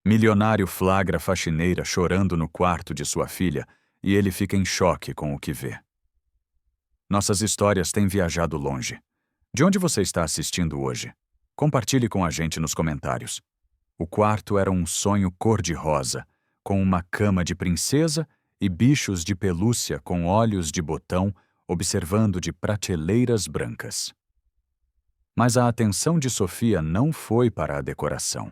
Milionário flagra faxineira chorando no quarto de sua filha e ele fica em choque com o que vê. Nossas histórias têm viajado longe. De onde você está assistindo hoje? Compartilhe com a gente nos comentários. O quarto era um sonho cor-de-rosa, com uma cama de princesa e bichos de pelúcia com olhos de botão observando de prateleiras brancas. Mas a atenção de Sofia não foi para a decoração.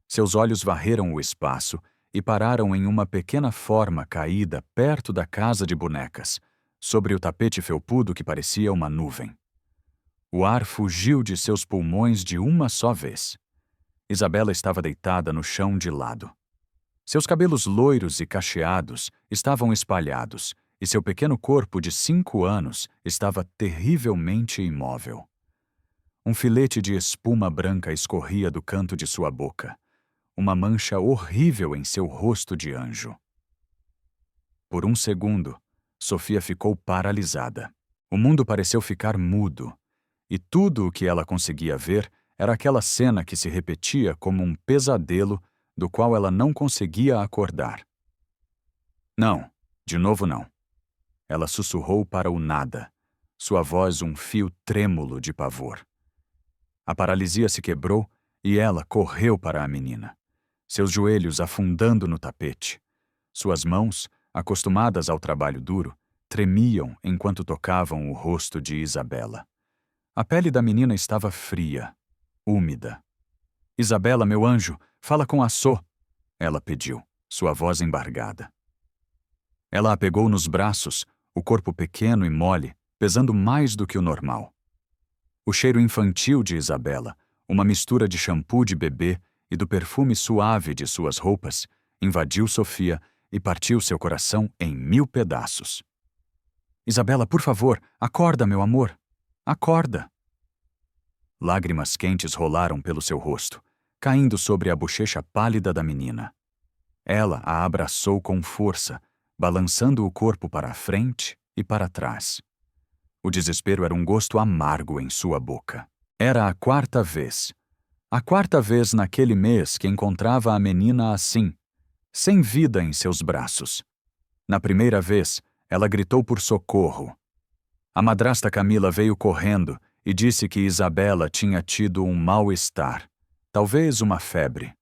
Seus olhos varreram o espaço e pararam em uma pequena forma caída perto da casa de bonecas, sobre o tapete felpudo que parecia uma nuvem. O ar fugiu de seus pulmões de uma só vez. Isabela estava deitada no chão de lado. Seus cabelos loiros e cacheados estavam espalhados, e seu pequeno corpo de 5 anos estava terrivelmente imóvel. Um filete de espuma branca escorria do canto de sua boca, uma mancha horrível em seu rosto de anjo. Por um segundo, Sofia ficou paralisada. O mundo pareceu ficar mudo, e tudo o que ela conseguia ver era aquela cena que se repetia como um pesadelo do qual ela não conseguia acordar. Não, de novo não. Ela sussurrou para o nada, sua voz um fio trêmulo de pavor. A paralisia se quebrou e ela correu para a menina, seus joelhos afundando no tapete. Suas mãos, acostumadas ao trabalho duro, tremiam enquanto tocavam o rosto de Isabela. A pele da menina estava fria, úmida. "Isabela, meu anjo, fala com a Sô", ela pediu, sua voz embargada. Ela a pegou nos braços, o corpo pequeno e mole, pesando mais do que o normal. O cheiro infantil de Isabela, uma mistura de shampoo de bebê e do perfume suave de suas roupas, invadiu Sofia e partiu seu coração em 1000 pedaços. "Isabela, por favor, acorda, meu amor. Acorda." Lágrimas quentes rolaram pelo seu rosto, caindo sobre a bochecha pálida da menina. Ela a abraçou com força, balançando o corpo para a frente e para trás. O desespero era um gosto amargo em sua boca. Era a 4ª vez. A 4ª vez naquele mês que encontrava a menina assim, sem vida em seus braços. Na primeira vez, ela gritou por socorro. A madrasta Camila veio correndo e disse que Isabela tinha tido um mal-estar, talvez uma febre.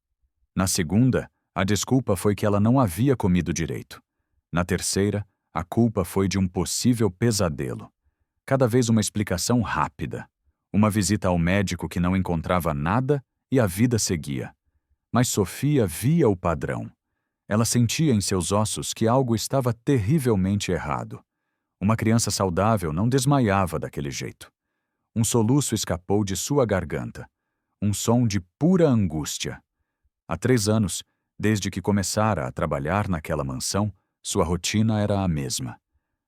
Na segunda, a desculpa foi que ela não havia comido direito. Na terceira, a culpa foi de um possível pesadelo. Cada vez uma explicação rápida. Uma visita ao médico que não encontrava nada e a vida seguia. Mas Sofia via o padrão. Ela sentia em seus ossos que algo estava terrivelmente errado. Uma criança saudável não desmaiava daquele jeito. Um soluço escapou de sua garganta. Um som de pura angústia. Há 3 anos, desde que começara a trabalhar naquela mansão, sua rotina era a mesma.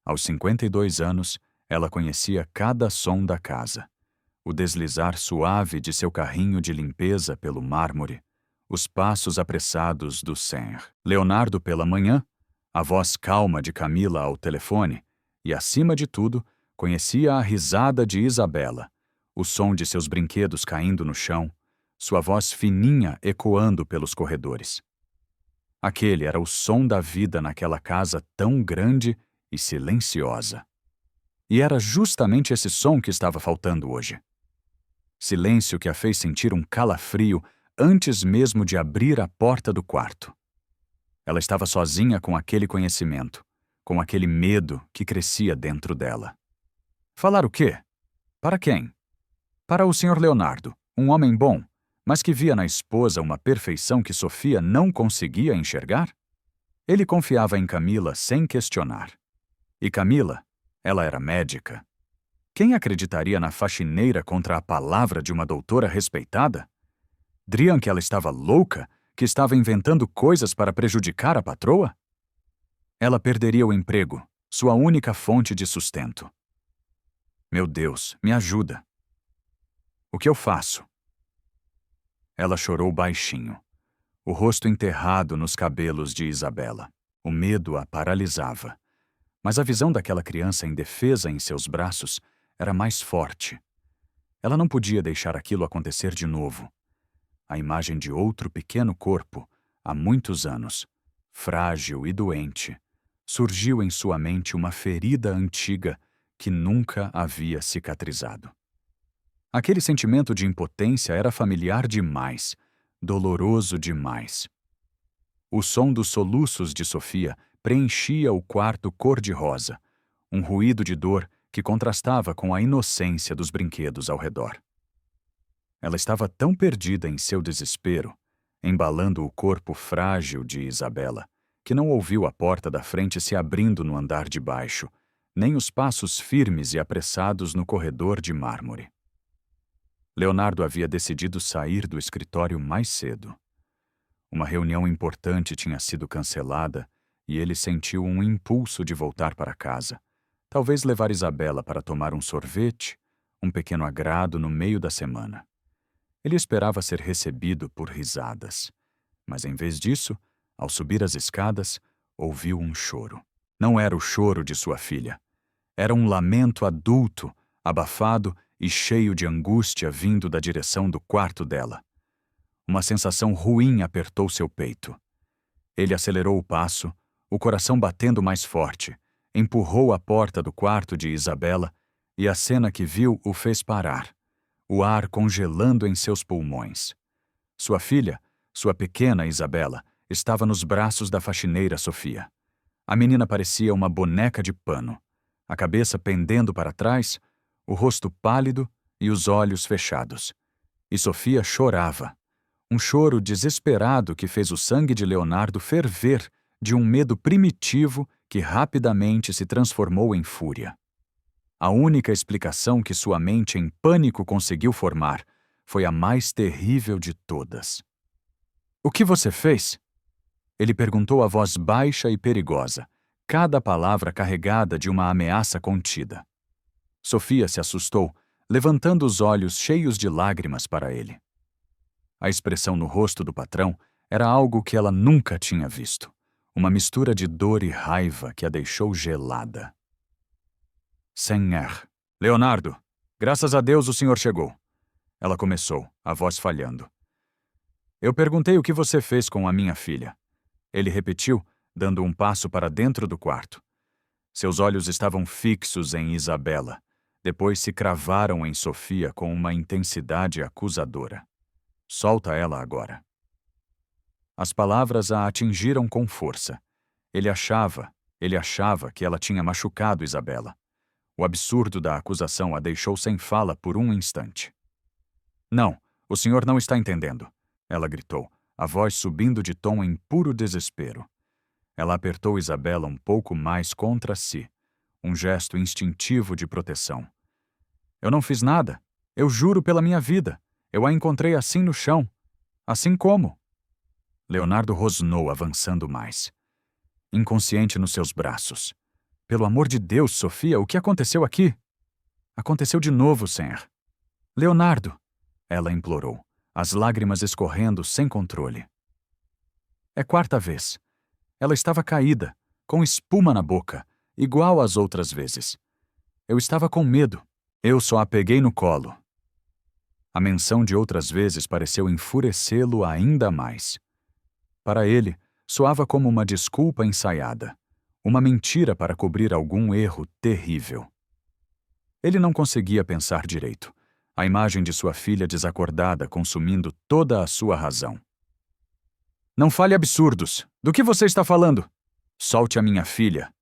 Aos 52 anos, ela conhecia cada som da casa. O deslizar suave de seu carrinho de limpeza pelo mármore, os passos apressados do Senhor Leonardo pela manhã, a voz calma de Camila ao telefone e, acima de tudo, conhecia a risada de Isabela, o som de seus brinquedos caindo no chão, sua voz fininha ecoando pelos corredores. Aquele era o som da vida naquela casa tão grande e silenciosa. E era justamente esse som que estava faltando hoje. Silêncio que a fez sentir um calafrio antes mesmo de abrir a porta do quarto. Ela estava sozinha com aquele conhecimento, com aquele medo que crescia dentro dela. Falar o quê? Para quem? Para o Sr. Leonardo, um homem bom, mas que via na esposa uma perfeição que Sofia não conseguia enxergar? Ele confiava em Camila sem questionar. E Camila, ela era médica. Quem acreditaria na faxineira contra a palavra de uma doutora respeitada? Diriam que ela estava louca, que estava inventando coisas para prejudicar a patroa? Ela perderia o emprego, sua única fonte de sustento. Meu Deus, me ajuda. O que eu faço? Ela chorou baixinho, o rosto enterrado nos cabelos de Isabela. O medo a paralisava. Mas a visão daquela criança indefesa em seus braços era mais forte. Ela não podia deixar aquilo acontecer de novo. A imagem de outro pequeno corpo, há muitos anos, frágil e doente, surgiu em sua mente uma ferida antiga que nunca havia cicatrizado. Aquele sentimento de impotência era familiar demais, doloroso demais. O som dos soluços de Sofia preenchia o quarto cor-de-rosa, um ruído de dor que contrastava com a inocência dos brinquedos ao redor. Ela estava tão perdida em seu desespero, embalando o corpo frágil de Isabela, que não ouviu a porta da frente se abrindo no andar de baixo, nem os passos firmes e apressados no corredor de mármore. Leonardo havia decidido sair do escritório mais cedo. Uma reunião importante tinha sido cancelada e ele sentiu um impulso de voltar para casa, talvez levar Isabela para tomar um sorvete, um pequeno agrado no meio da semana. Ele esperava ser recebido por risadas, mas em vez disso, ao subir as escadas, ouviu um choro. Não era o choro de sua filha. Era um lamento adulto, abafado e cheio de angústia vindo da direção do quarto dela. Uma sensação ruim apertou seu peito. Ele acelerou o passo, o coração batendo mais forte, empurrou a porta do quarto de Isabela e a cena que viu o fez parar, o ar congelando em seus pulmões. Sua filha, sua pequena Isabela, estava nos braços da faxineira Sofia. A menina parecia uma boneca de pano, a cabeça pendendo para trás, o rosto pálido e os olhos fechados. E Sofia chorava. Um choro desesperado que fez o sangue de Leonardo ferver de um medo primitivo que rapidamente se transformou em fúria. A única explicação que sua mente em pânico conseguiu formar foi a mais terrível de todas. "O que você fez?" Ele perguntou a voz baixa e perigosa, cada palavra carregada de uma ameaça contida. Sofia se assustou, levantando os olhos cheios de lágrimas para ele. A expressão no rosto do patrão era algo que ela nunca tinha visto, uma mistura de dor e raiva que a deixou gelada. "Senhor, Leonardo, graças a Deus o senhor chegou." Ela começou, a voz falhando. "Eu perguntei o que você fez com a minha filha." Ele repetiu, dando um passo para dentro do quarto. Seus olhos estavam fixos em Isabela, depois se cravaram em Sofia com uma intensidade acusadora. "Solta ela agora." As palavras a atingiram com força. Ele achava que ela tinha machucado Isabela. O absurdo da acusação a deixou sem fala por um instante. "Não, o senhor não está entendendo," ela gritou, a voz subindo de tom em puro desespero. Ela apertou Isabela um pouco mais contra si, um gesto instintivo de proteção. "Eu não fiz nada. Eu juro pela minha vida. Eu a encontrei assim no chão. Assim como?" Leonardo rosnou, avançando mais. Inconsciente nos seus braços. "Pelo amor de Deus, Sofia, o que aconteceu aqui?" "Aconteceu de novo, senhor." "Leonardo!" ela implorou, as lágrimas escorrendo sem controle. "É quarta vez." Ela estava caída, com espuma na boca, igual às outras vezes. "Eu estava com medo. Eu só a peguei no colo." A menção de outras vezes pareceu enfurecê-lo ainda mais. Para ele, soava como uma desculpa ensaiada, uma mentira para cobrir algum erro terrível. Ele não conseguia pensar direito, a imagem de sua filha desacordada consumindo toda a sua razão. "Não fale absurdos! Do que você está falando?" "Solte a minha filha,"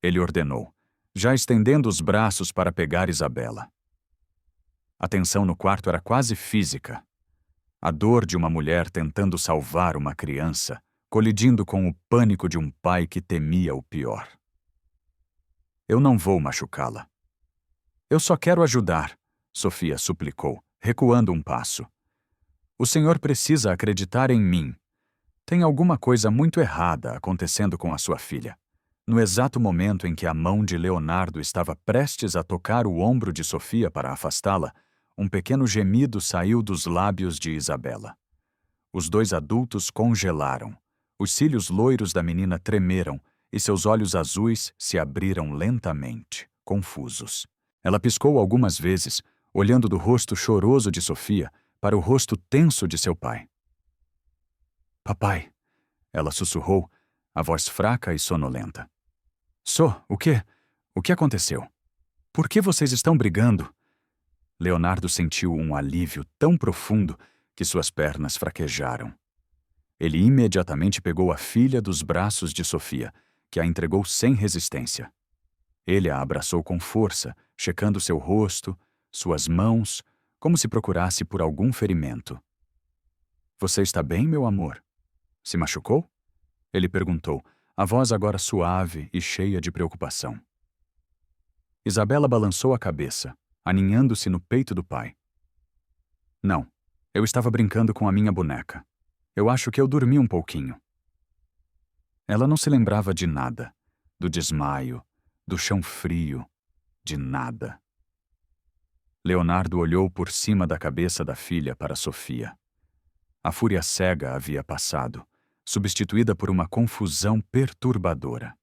ele ordenou, já estendendo os braços para pegar Isabela. A tensão no quarto era quase física. A dor de uma mulher tentando salvar uma criança, colidindo com o pânico de um pai que temia o pior. "Eu não vou machucá-la." "Eu só quero ajudar," Sofia suplicou, recuando um passo. "O senhor precisa acreditar em mim. Tem alguma coisa muito errada acontecendo com a sua filha." No exato momento em que a mão de Leonardo estava prestes a tocar o ombro de Sofia para afastá-la, um pequeno gemido saiu dos lábios de Isabela. Os dois adultos congelaram. Os cílios loiros da menina tremeram e seus olhos azuis se abriram lentamente, confusos. Ela piscou algumas vezes, olhando do rosto choroso de Sofia para o rosto tenso de seu pai. "Papai, Ela sussurrou, a voz fraca e sonolenta. O quê? O que aconteceu? Por que vocês estão brigando? Leonardo sentiu um alívio tão profundo que suas pernas fraquejaram. Ele imediatamente pegou a filha dos braços de Sofia, que a entregou sem resistência. Ele a abraçou com força, checando seu rosto, suas mãos, como se procurasse por algum ferimento. Você está bem, meu amor? Se machucou? Ele perguntou, a voz agora suave e cheia de preocupação. Isabela balançou a cabeça, aninhando-se no peito do pai. Não, eu estava brincando com a minha boneca. Eu acho que eu dormi um pouquinho. Ela não se lembrava de nada, do desmaio, do chão frio, de nada. Leonardo olhou por cima da cabeça da filha para Sofia. A fúria cega havia passado, substituída por uma confusão perturbadora.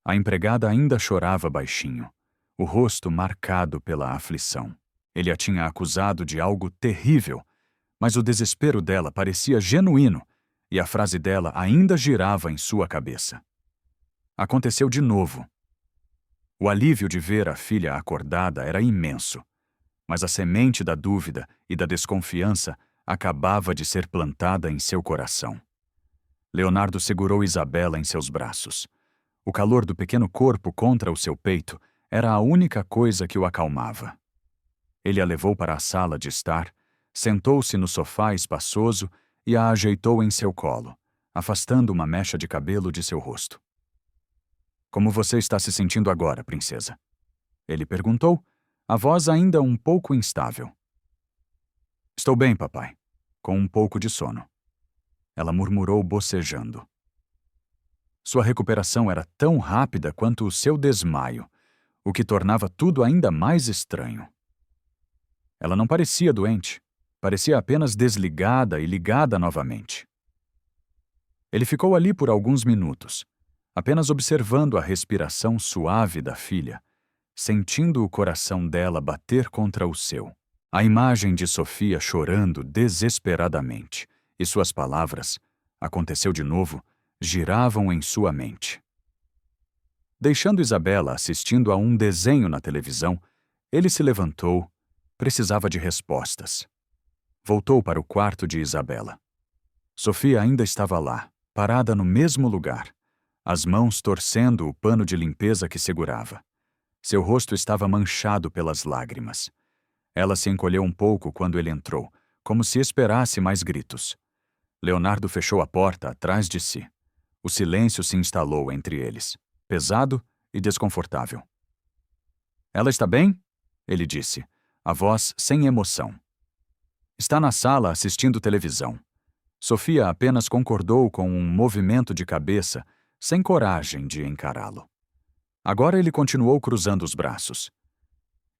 A empregada ainda chorava baixinho, o rosto marcado pela aflição. Ele a tinha acusado de algo terrível, mas o desespero dela parecia genuíno e a frase dela ainda girava em sua cabeça. Aconteceu de novo. O alívio de ver a filha acordada era imenso, mas a semente da dúvida e da desconfiança acabava de ser plantada em seu coração. Leonardo segurou Isabela em seus braços. O calor do pequeno corpo contra o seu peito era a única coisa que o acalmava. Ele a levou para a sala de estar, sentou-se no sofá espaçoso e a ajeitou em seu colo, afastando uma mecha de cabelo de seu rosto. Como você está se sentindo agora, princesa? Ele perguntou, a voz ainda um pouco instável. Estou bem, papai, com um pouco de sono. Ela murmurou bocejando. Sua recuperação era tão rápida quanto o seu desmaio, o que tornava tudo ainda mais estranho. Ela não parecia doente, parecia apenas desligada e ligada novamente. Ele ficou ali por alguns minutos, apenas observando a respiração suave da filha, sentindo o coração dela bater contra o seu. A imagem de Sofia chorando desesperadamente e suas palavras, aconteceu de novo, giravam em sua mente. Deixando Isabela assistindo a um desenho na televisão, ele se levantou, precisava de respostas. Voltou para o quarto de Isabela. Sofia ainda estava lá, parada no mesmo lugar, as mãos torcendo o pano de limpeza que segurava. Seu rosto estava manchado pelas lágrimas. Ela se encolheu um pouco quando ele entrou, como se esperasse mais gritos. Leonardo fechou a porta atrás de si. O silêncio se instalou entre eles, pesado e desconfortável. Ela está bem? Ele disse, a voz sem emoção. Está na sala assistindo televisão. Sofia apenas concordou com um movimento de cabeça, sem coragem de encará-lo. Agora ele continuou cruzando os braços.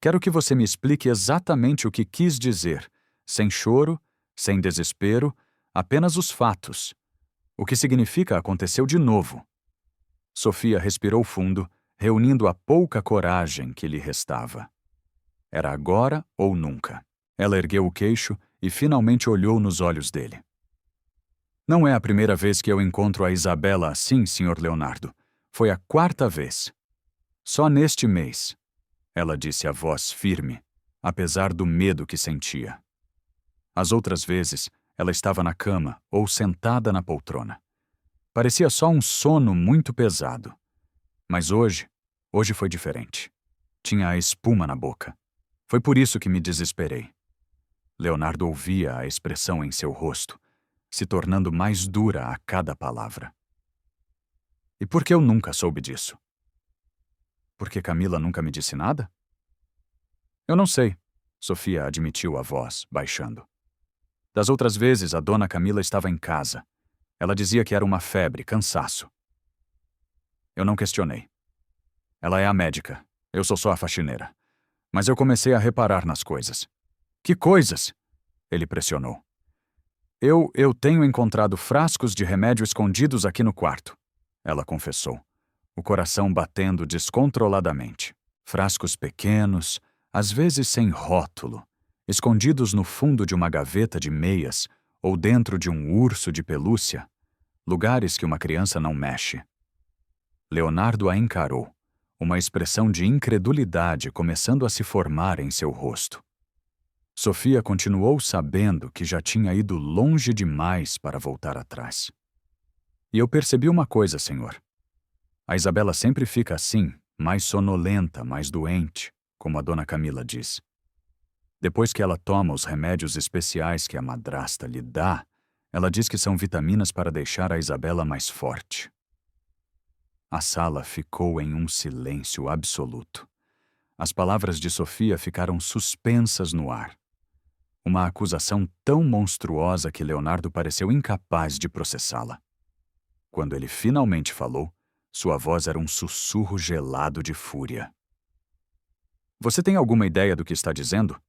Quero que você me explique exatamente o que quis dizer, sem choro, sem desespero, apenas os fatos. O que significa aconteceu de novo. Sofia respirou fundo, reunindo a pouca coragem que lhe restava. Era agora ou nunca. Ela ergueu o queixo e finalmente olhou nos olhos dele. Não é a primeira vez que eu encontro a Isabela assim, Sr. Leonardo. Foi a 4ª vez. Só neste mês, ela disse a voz firme, apesar do medo que sentia. As outras vezes, ela estava na cama ou sentada na poltrona. Parecia só um sono muito pesado. Mas hoje foi diferente. Tinha a espuma na boca. Foi por isso que me desesperei. Leonardo ouvia a expressão em seu rosto, se tornando mais dura a cada palavra. E por que eu nunca soube disso? Porque Camila nunca me disse nada? Eu não sei, Sofia admitiu a voz, baixando. Das outras vezes, a dona Camila estava em casa. Ela dizia que era uma febre, cansaço. Eu não questionei. Ela é a médica, eu sou só a faxineira. Mas eu comecei a reparar nas coisas. Que coisas? Ele pressionou. Eu tenho encontrado frascos de remédio escondidos aqui no quarto, ela confessou, o coração batendo descontroladamente. Frascos pequenos, às vezes sem rótulo, escondidos no fundo de uma gaveta de meias ou dentro de um urso de pelúcia. lugares que uma criança não mexe. Leonardo a encarou, uma expressão de incredulidade começando a se formar em seu rosto. Sofia continuou sabendo que já tinha ido longe demais para voltar atrás. E eu percebi uma coisa, senhor. A Isabela sempre fica assim, mais sonolenta, mais doente, como a dona Camila diz. Depois que ela toma os remédios especiais que a madrasta lhe dá, ela diz que são vitaminas para deixar a Isabela mais forte. A sala ficou em um silêncio absoluto. As palavras de Sofia ficaram suspensas no ar. Uma acusação tão monstruosa que Leonardo pareceu incapaz de processá-la. Quando ele finalmente falou, sua voz era um sussurro gelado de fúria. Você tem alguma ideia do que está dizendo?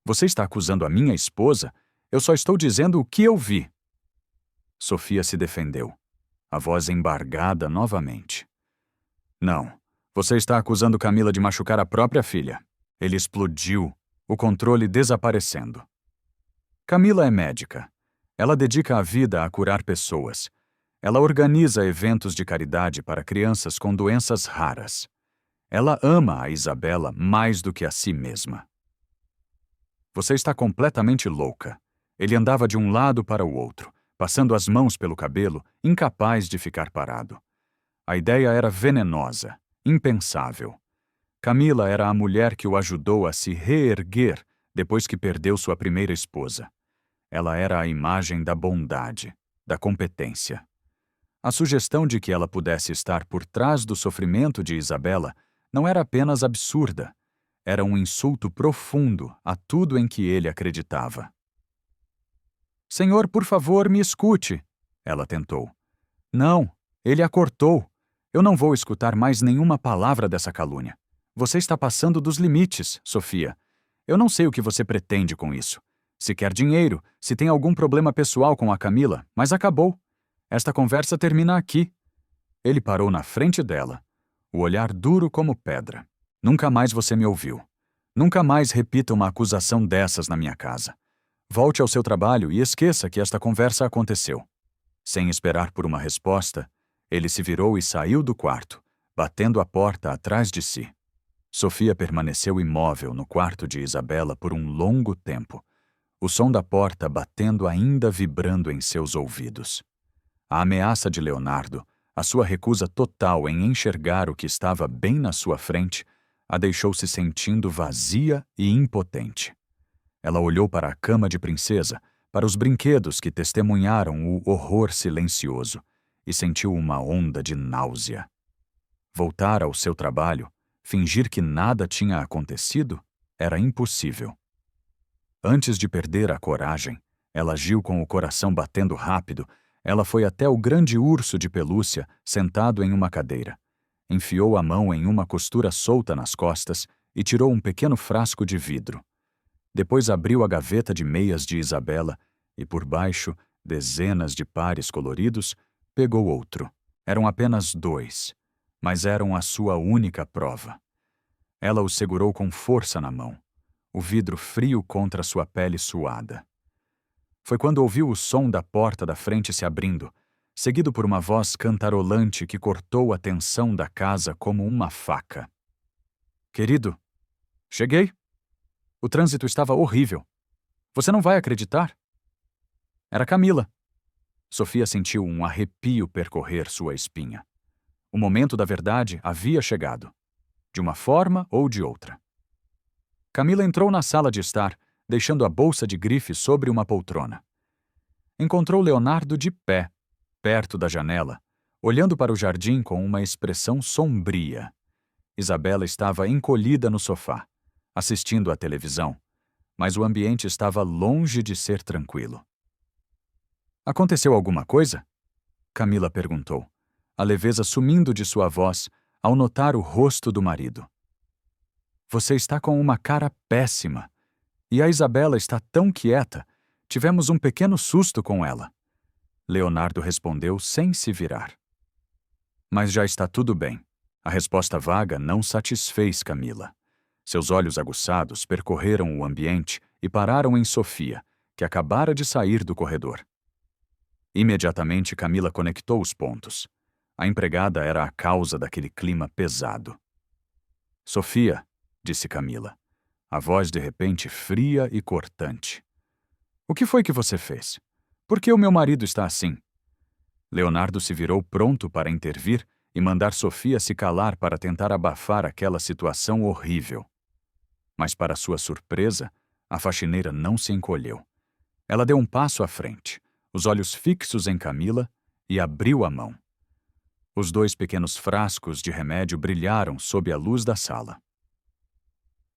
Você está acusando a minha esposa? Eu só estou dizendo o que eu vi. Sofia se defendeu, a voz embargada novamente. Não, você está acusando Camila de machucar a própria filha. Ele explodiu, o controle desaparecendo. Camila é médica. Ela dedica a vida a curar pessoas. Ela organiza eventos de caridade para crianças com doenças raras. Ela ama a Isabela mais do que a si mesma. Você está completamente louca. Ele andava de um lado para o outro, passando as mãos pelo cabelo, incapaz de ficar parado. A ideia era venenosa, impensável. Camila era a mulher que o ajudou a se reerguer depois que perdeu sua primeira esposa. Ela era a imagem da bondade, da competência. A sugestão de que ela pudesse estar por trás do sofrimento de Isabela não era apenas absurda, era um insulto profundo a tudo em que ele acreditava. Senhor, por favor, me escute, ela tentou. Não, ele a cortou. Eu não vou escutar mais nenhuma palavra dessa calúnia. Você está passando dos limites, Sofia. Eu não sei o que você pretende com isso. Se quer dinheiro, se tem algum problema pessoal com a Camila, mas acabou. Esta conversa termina aqui. Ele parou na frente dela, o olhar duro como pedra. Nunca mais você me ouviu. Nunca mais repita uma acusação dessas na minha casa. Volte ao seu trabalho e esqueça que esta conversa aconteceu. Sem esperar por uma resposta, ele se virou e saiu do quarto, batendo a porta atrás de si. Sofia permaneceu imóvel no quarto de Isabela por um longo tempo, o som da porta batendo ainda vibrando em seus ouvidos. A ameaça de Leonardo, a sua recusa total em enxergar o que estava bem na sua frente, a deixou se sentindo vazia e impotente. Ela olhou para a cama de princesa, para os brinquedos que testemunharam o horror silencioso, e sentiu uma onda de náusea. Voltar ao seu trabalho, fingir que nada tinha acontecido, era impossível. Antes de perder a coragem, ela agiu com o coração batendo rápido. Ela foi até o grande urso de pelúcia sentado em uma cadeira. Enfiou a mão em uma costura solta nas costas e tirou um pequeno frasco de vidro. Depois abriu a gaveta de meias de Isabela e, por baixo, dezenas de pares coloridos, pegou outro. Eram apenas 2, mas eram a sua única prova. Ela o segurou com força na mão, o vidro frio contra sua pele suada. Foi quando ouviu o som da porta da frente se abrindo, seguido por uma voz cantarolante que cortou a tensão da casa como uma faca. Querido, cheguei. O trânsito estava horrível. Você não vai acreditar? Era Camila. Sofia sentiu um arrepio percorrer sua espinha. O momento da verdade havia chegado, de uma forma ou de outra. Camila entrou na sala de estar, deixando a bolsa de grife sobre uma poltrona. Encontrou Leonardo de pé, perto da janela, olhando para o jardim com uma expressão sombria. Isabela estava encolhida no sofá, assistindo à televisão, mas o ambiente estava longe de ser tranquilo. Aconteceu alguma coisa? Camila perguntou, a leveza sumindo de sua voz ao notar o rosto do marido. Você está com uma cara péssima. E a Isabela está tão quieta. Tivemos um pequeno susto com ela. Leonardo respondeu sem se virar. Mas já está tudo bem. A resposta vaga não satisfez Camila. Seus olhos aguçados percorreram o ambiente e pararam em Sofia, que acabara de sair do corredor. Imediatamente Camila conectou os pontos. A empregada era a causa daquele clima pesado. Sofia, disse Camila, a voz de repente fria e cortante. O que foi que você fez? Por que o meu marido está assim? Leonardo se virou pronto para intervir e mandar Sofia se calar para tentar abafar aquela situação horrível. Mas, para sua surpresa, a faxineira não se encolheu. Ela deu um passo à frente, os olhos fixos em Camila, e abriu a mão. Os 2 pequenos frascos de remédio brilharam sob a luz da sala.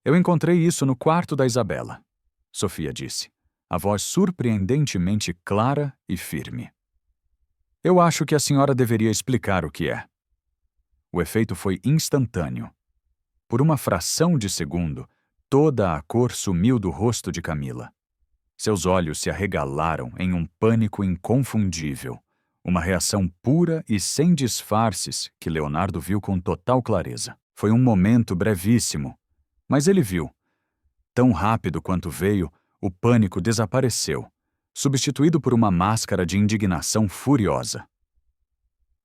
Eu encontrei isso no quarto da Isabela, Sofia disse, a voz surpreendentemente clara e firme. Eu acho que a senhora deveria explicar o que é. O efeito foi instantâneo. Por uma fração de segundo, toda a cor sumiu do rosto de Camila. Seus olhos se arregalaram em um pânico inconfundível, uma reação pura e sem disfarces que Leonardo viu com total clareza. Foi um momento brevíssimo, mas ele viu. Tão rápido quanto veio, o pânico desapareceu, substituído por uma máscara de indignação furiosa.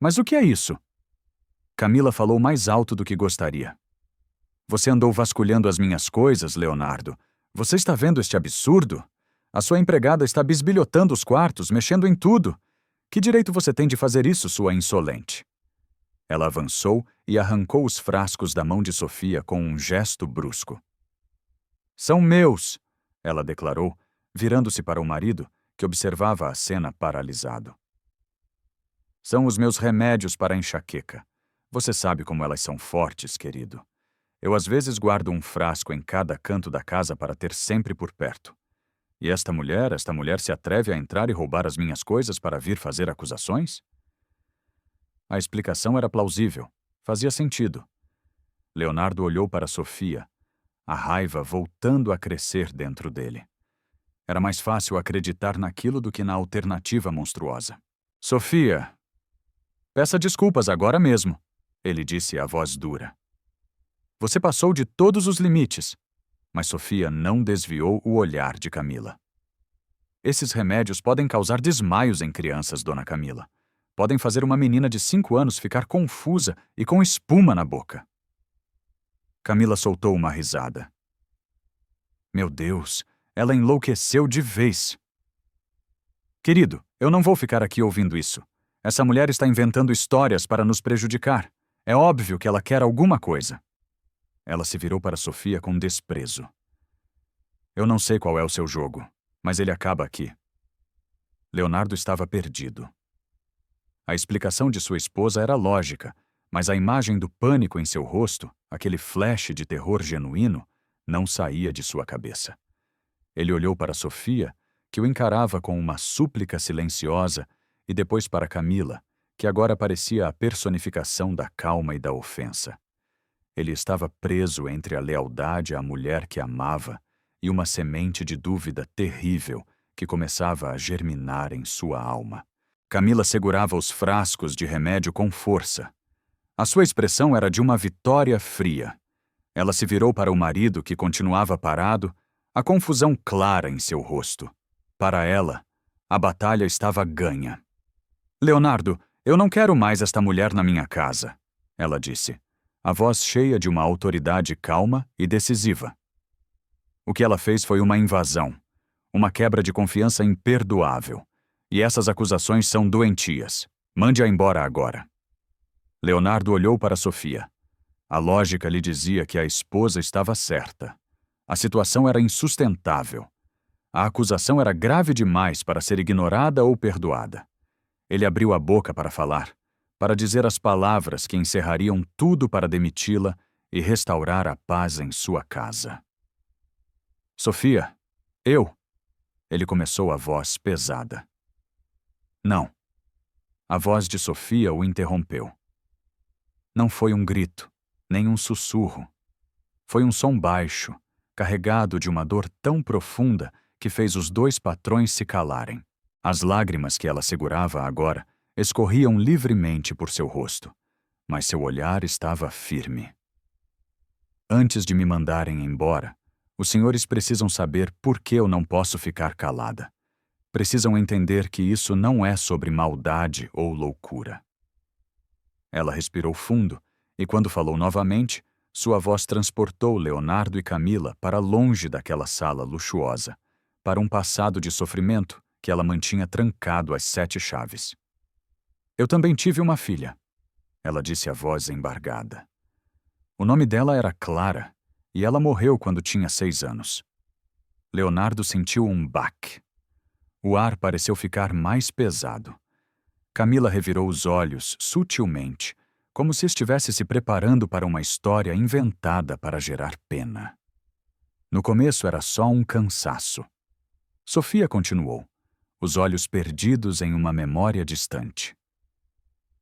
Mas o que é isso? Camila falou mais alto do que gostaria. Você andou vasculhando as minhas coisas, Leonardo. Você está vendo este absurdo? A sua empregada está bisbilhotando os quartos, mexendo em tudo. Que direito você tem de fazer isso, sua insolente? Ela avançou e arrancou os frascos da mão de Sofia com um gesto brusco. São meus, ela declarou, virando-se para o marido, que observava a cena paralisado. São os meus remédios para a enxaqueca. Você sabe como elas são fortes, querido. Eu às vezes guardo um frasco em cada canto da casa para ter sempre por perto. E esta mulher se atreve a entrar e roubar as minhas coisas para vir fazer acusações? A explicação era plausível. Fazia sentido. Leonardo olhou para Sofia, a raiva voltando a crescer dentro dele. Era mais fácil acreditar naquilo do que na alternativa monstruosa. Sofia, peça desculpas agora mesmo, ele disse a voz dura. Você passou de todos os limites. Mas Sofia não desviou o olhar de Camila. Esses remédios podem causar desmaios em crianças, dona Camila. Podem fazer uma menina de 5 anos ficar confusa e com espuma na boca. Camila soltou uma risada. Meu Deus, ela enlouqueceu de vez. Querido, eu não vou ficar aqui ouvindo isso. Essa mulher está inventando histórias para nos prejudicar. É óbvio que ela quer alguma coisa. Ela se virou para Sofia com desprezo. Eu não sei qual é o seu jogo, mas ele acaba aqui. Leonardo estava perdido. A explicação de sua esposa era lógica, mas a imagem do pânico em seu rosto, aquele flash de terror genuíno, não saía de sua cabeça. Ele olhou para Sofia, que o encarava com uma súplica silenciosa, e depois para Camila, que agora parecia a personificação da calma e da ofensa. Ele estava preso entre a lealdade à mulher que amava e uma semente de dúvida terrível que começava a germinar em sua alma. Camila segurava os frascos de remédio com força. A sua expressão era de uma vitória fria. Ela se virou para o marido, que continuava parado, a confusão clara em seu rosto. Para ela, a batalha estava ganha. Leonardo, eu não quero mais esta mulher na minha casa, ela disse, a voz cheia de uma autoridade calma e decisiva. O que ela fez foi uma invasão, uma quebra de confiança imperdoável. E essas acusações são doentias. Mande-a embora agora. Leonardo olhou para Sofia. A lógica lhe dizia que a esposa estava certa. A situação era insustentável. A acusação era grave demais para ser ignorada ou perdoada. Ele abriu a boca para falar, para dizer as palavras que encerrariam tudo para demiti-la e restaurar a paz em sua casa. Sofia, eu... Ele começou a voz pesada. Não. A voz de Sofia o interrompeu. Não foi um grito, nem um sussurro. Foi um som baixo, carregado de uma dor tão profunda que fez os 2 patrões se calarem. As lágrimas que ela segurava agora escorriam livremente por seu rosto, mas seu olhar estava firme. Antes de me mandarem embora, os senhores precisam saber por que eu não posso ficar calada. precisam entender que isso não é sobre maldade ou loucura. Ela respirou fundo e, quando falou novamente, sua voz transportou Leonardo e Camila para longe daquela sala luxuosa, para um passado de sofrimento que ela mantinha trancado às 7 chaves. Eu também tive uma filha, ela disse a voz embargada. O nome dela era Clara, e ela morreu quando tinha 6 anos. Leonardo sentiu um baque. O ar pareceu ficar mais pesado. Camila revirou os olhos sutilmente, como se estivesse se preparando para uma história inventada para gerar pena. No começo era só um cansaço. Sofia continuou, os olhos perdidos em uma memória distante.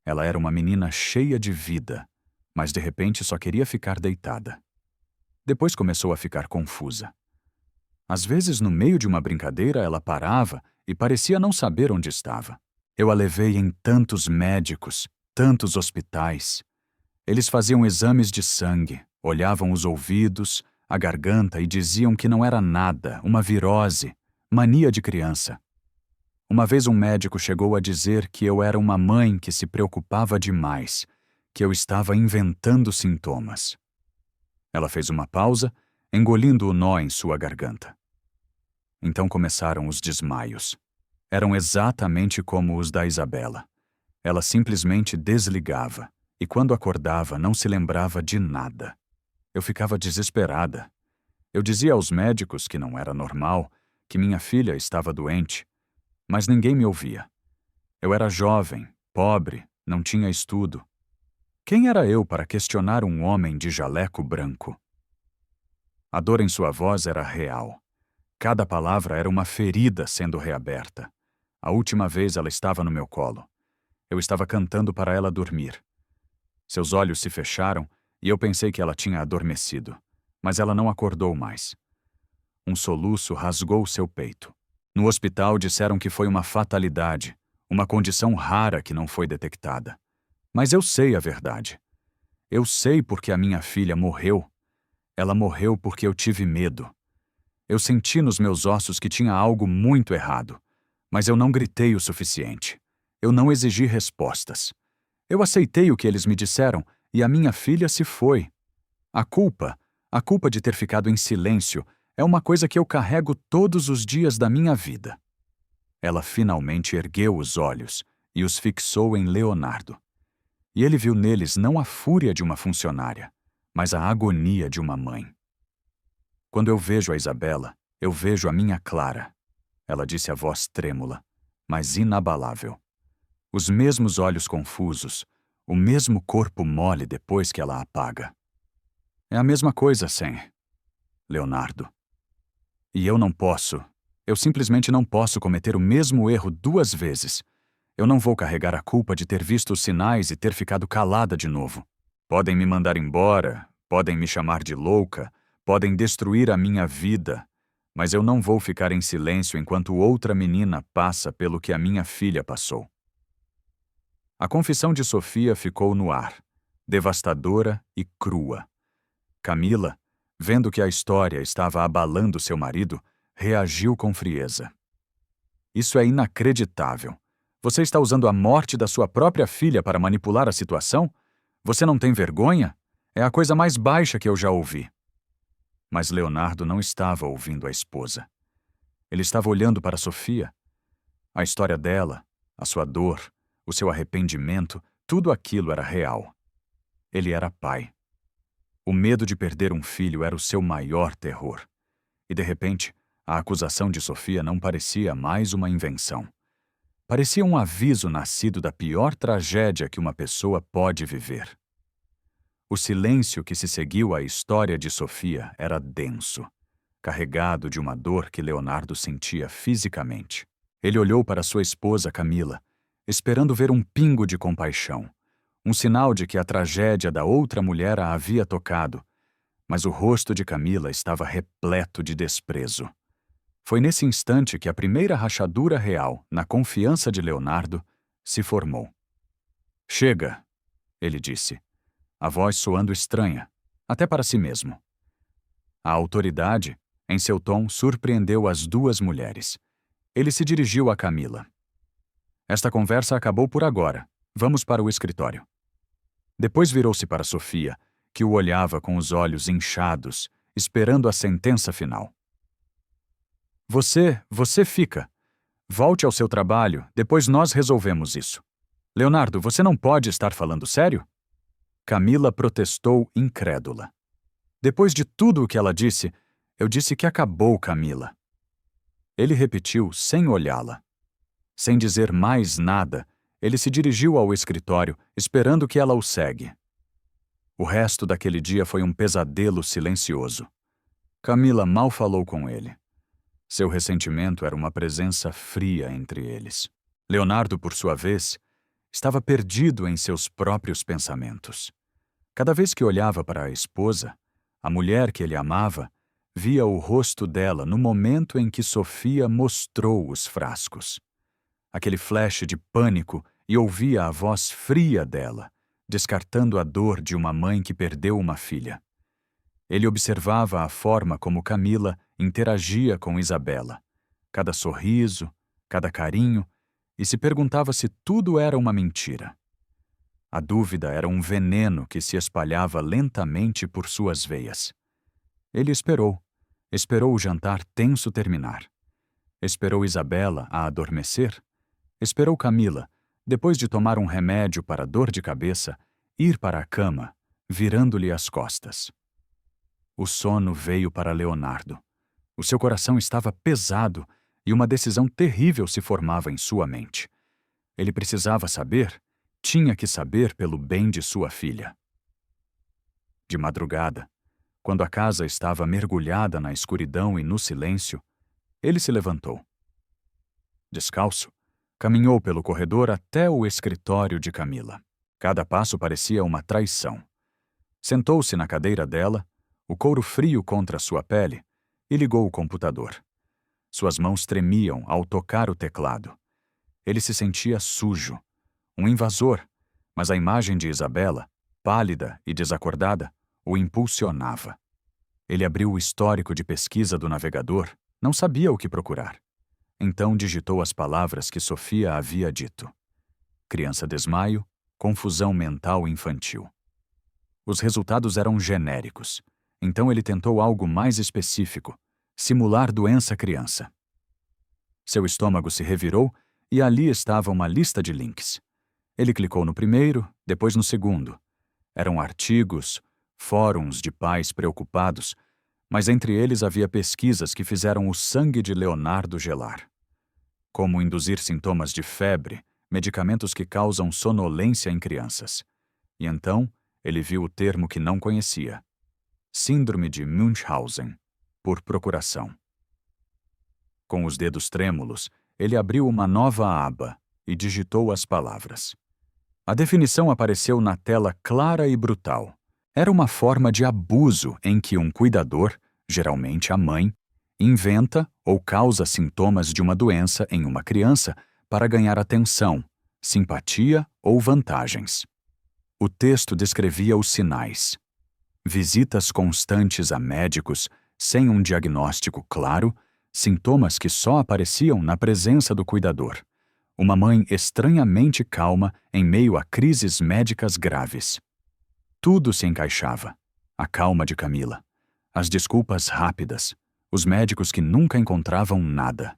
Ela era uma menina cheia de vida, mas de repente só queria ficar deitada. Depois começou a ficar confusa. Às vezes, no meio de uma brincadeira, ela parava e parecia não saber onde estava. Eu a levei em tantos médicos, tantos hospitais. Eles faziam exames de sangue, olhavam os ouvidos, a garganta e diziam que não era nada, uma virose, mania de criança. Uma vez um médico chegou a dizer que eu era uma mãe que se preocupava demais, que eu estava inventando sintomas. Ela fez uma pausa, engolindo o nó em sua garganta. Então começaram os desmaios. Eram exatamente como os da Isabela. Ela simplesmente desligava, e quando acordava não se lembrava de nada. Eu ficava desesperada. Eu dizia aos médicos que não era normal, que minha filha estava doente, mas ninguém me ouvia. Eu era jovem, pobre, não tinha estudo. Quem era eu para questionar um homem de jaleco branco? A dor em sua voz era real. Cada palavra era uma ferida sendo reaberta. A última vez ela estava no meu colo. Eu estava cantando para ela dormir. Seus olhos se fecharam e eu pensei que ela tinha adormecido, mas ela não acordou mais. Um soluço rasgou seu peito. No hospital disseram que foi uma fatalidade, uma condição rara que não foi detectada. Mas eu sei a verdade. Eu sei porque a minha filha morreu. Ela morreu porque eu tive medo. Eu senti nos meus ossos que tinha algo muito errado, mas eu não gritei o suficiente. Eu não exigi respostas. Eu aceitei o que eles me disseram e a minha filha se foi. A culpa de ter ficado em silêncio, é uma coisa que eu carrego todos os dias da minha vida. Ela finalmente ergueu os olhos e os fixou em Leonardo. E ele viu neles não a fúria de uma funcionária, mas a agonia de uma mãe. Quando eu vejo a Isabela, eu vejo a minha Clara, ela disse a voz trêmula, mas inabalável. Os mesmos olhos confusos, o mesmo corpo mole depois que ela apaga. É a mesma coisa, Sam. Leonardo. E eu simplesmente não posso cometer o mesmo erro 2 vezes. Eu não vou carregar a culpa de ter visto os sinais e ter ficado calada de novo. Podem me mandar embora, podem me chamar de louca, podem destruir a minha vida, mas eu não vou ficar em silêncio enquanto outra menina passa pelo que a minha filha passou. A confissão de Sofia ficou no ar, devastadora e crua. Camila, vendo que a história estava abalando seu marido, reagiu com frieza. Isso é inacreditável. Você está usando a morte da sua própria filha para manipular a situação? Você não tem vergonha? É a coisa mais baixa que eu já ouvi. Mas Leonardo não estava ouvindo a esposa. Ele estava olhando para Sofia. A história dela, a sua dor, o seu arrependimento, tudo aquilo era real. Ele era pai. O medo de perder um filho era o seu maior terror. E, de repente, a acusação de Sofia não parecia mais uma invenção. Parecia um aviso nascido da pior tragédia que uma pessoa pode viver. O silêncio que se seguiu à história de Sofia era denso, carregado de uma dor que Leonardo sentia fisicamente. Ele olhou para sua esposa Camila, esperando ver um pingo de compaixão, um sinal de que a tragédia da outra mulher a havia tocado, mas o rosto de Camila estava repleto de desprezo. Foi nesse instante que a primeira rachadura real, na confiança de Leonardo, se formou. "Chega", ele disse, a voz soando estranha, até para si mesmo. A autoridade, em seu tom, surpreendeu as 2 mulheres. Ele se dirigiu a Camila. Esta conversa acabou por agora. Vamos para o escritório. Depois virou-se para Sofia, que o olhava com os olhos inchados, esperando a sentença final. Você fica. Volte ao seu trabalho, depois nós resolvemos isso. Leonardo, você não pode estar falando sério? Camila protestou incrédula. Depois de tudo o que ela disse, eu disse que acabou, Camila. Ele repetiu sem olhá-la. Sem dizer mais nada, ele se dirigiu ao escritório, esperando que ela o segue. O resto daquele dia foi um pesadelo silencioso. Camila mal falou com ele. Seu ressentimento era uma presença fria entre eles. Leonardo, por sua vez, estava perdido em seus próprios pensamentos. Cada vez que olhava para a esposa, a mulher que ele amava, via o rosto dela no momento em que Sofia mostrou os frascos. Aquele flash de pânico e ouvia a voz fria dela, descartando a dor de uma mãe que perdeu uma filha. Ele observava a forma como Camila interagia com Isabela, cada sorriso, cada carinho, e se perguntava se tudo era uma mentira. A dúvida era um veneno que se espalhava lentamente por suas veias. Ele esperou o jantar tenso terminar. Esperou Isabela a adormecer. Esperou Camila, depois de tomar um remédio para dor de cabeça, ir para a cama, virando-lhe as costas. O sono veio para Leonardo. O seu coração estava pesado e uma decisão terrível se formava em sua mente. Ele precisava saber, tinha que saber pelo bem de sua filha. De madrugada, quando a casa estava mergulhada na escuridão e no silêncio, ele se levantou. Descalço, caminhou pelo corredor até o escritório de Camila. Cada passo parecia uma traição. Sentou-se na cadeira dela, o couro frio contra sua pele, e ligou o computador. Suas mãos tremiam ao tocar o teclado. Ele se sentia sujo, um invasor, mas a imagem de Isabela, pálida e desacordada, o impulsionava. Ele abriu o histórico de pesquisa do navegador, não sabia o que procurar. Então digitou as palavras que Sofia havia dito. Criança desmaio, confusão mental infantil. Os resultados eram genéricos. Então ele tentou algo mais específico, simular doença criança. Seu estômago se revirou e ali estava uma lista de links. Ele clicou no primeiro, depois no segundo. Eram artigos, fóruns de pais preocupados, mas entre eles havia pesquisas que fizeram o sangue de Leonardo gelar. Como induzir sintomas de febre, medicamentos que causam sonolência em crianças. E então ele viu o termo que não conhecia. Síndrome de Munchausen, por procuração. Com os dedos trêmulos, ele abriu uma nova aba e digitou as palavras. A definição apareceu na tela clara e brutal. Era uma forma de abuso em que um cuidador, geralmente a mãe, inventa ou causa sintomas de uma doença em uma criança para ganhar atenção, simpatia ou vantagens. O texto descrevia os sinais. Visitas constantes a médicos, sem um diagnóstico claro, sintomas que só apareciam na presença do cuidador. Uma mãe estranhamente calma em meio a crises médicas graves. Tudo se encaixava. A calma de Camila. As desculpas rápidas. Os médicos que nunca encontravam nada.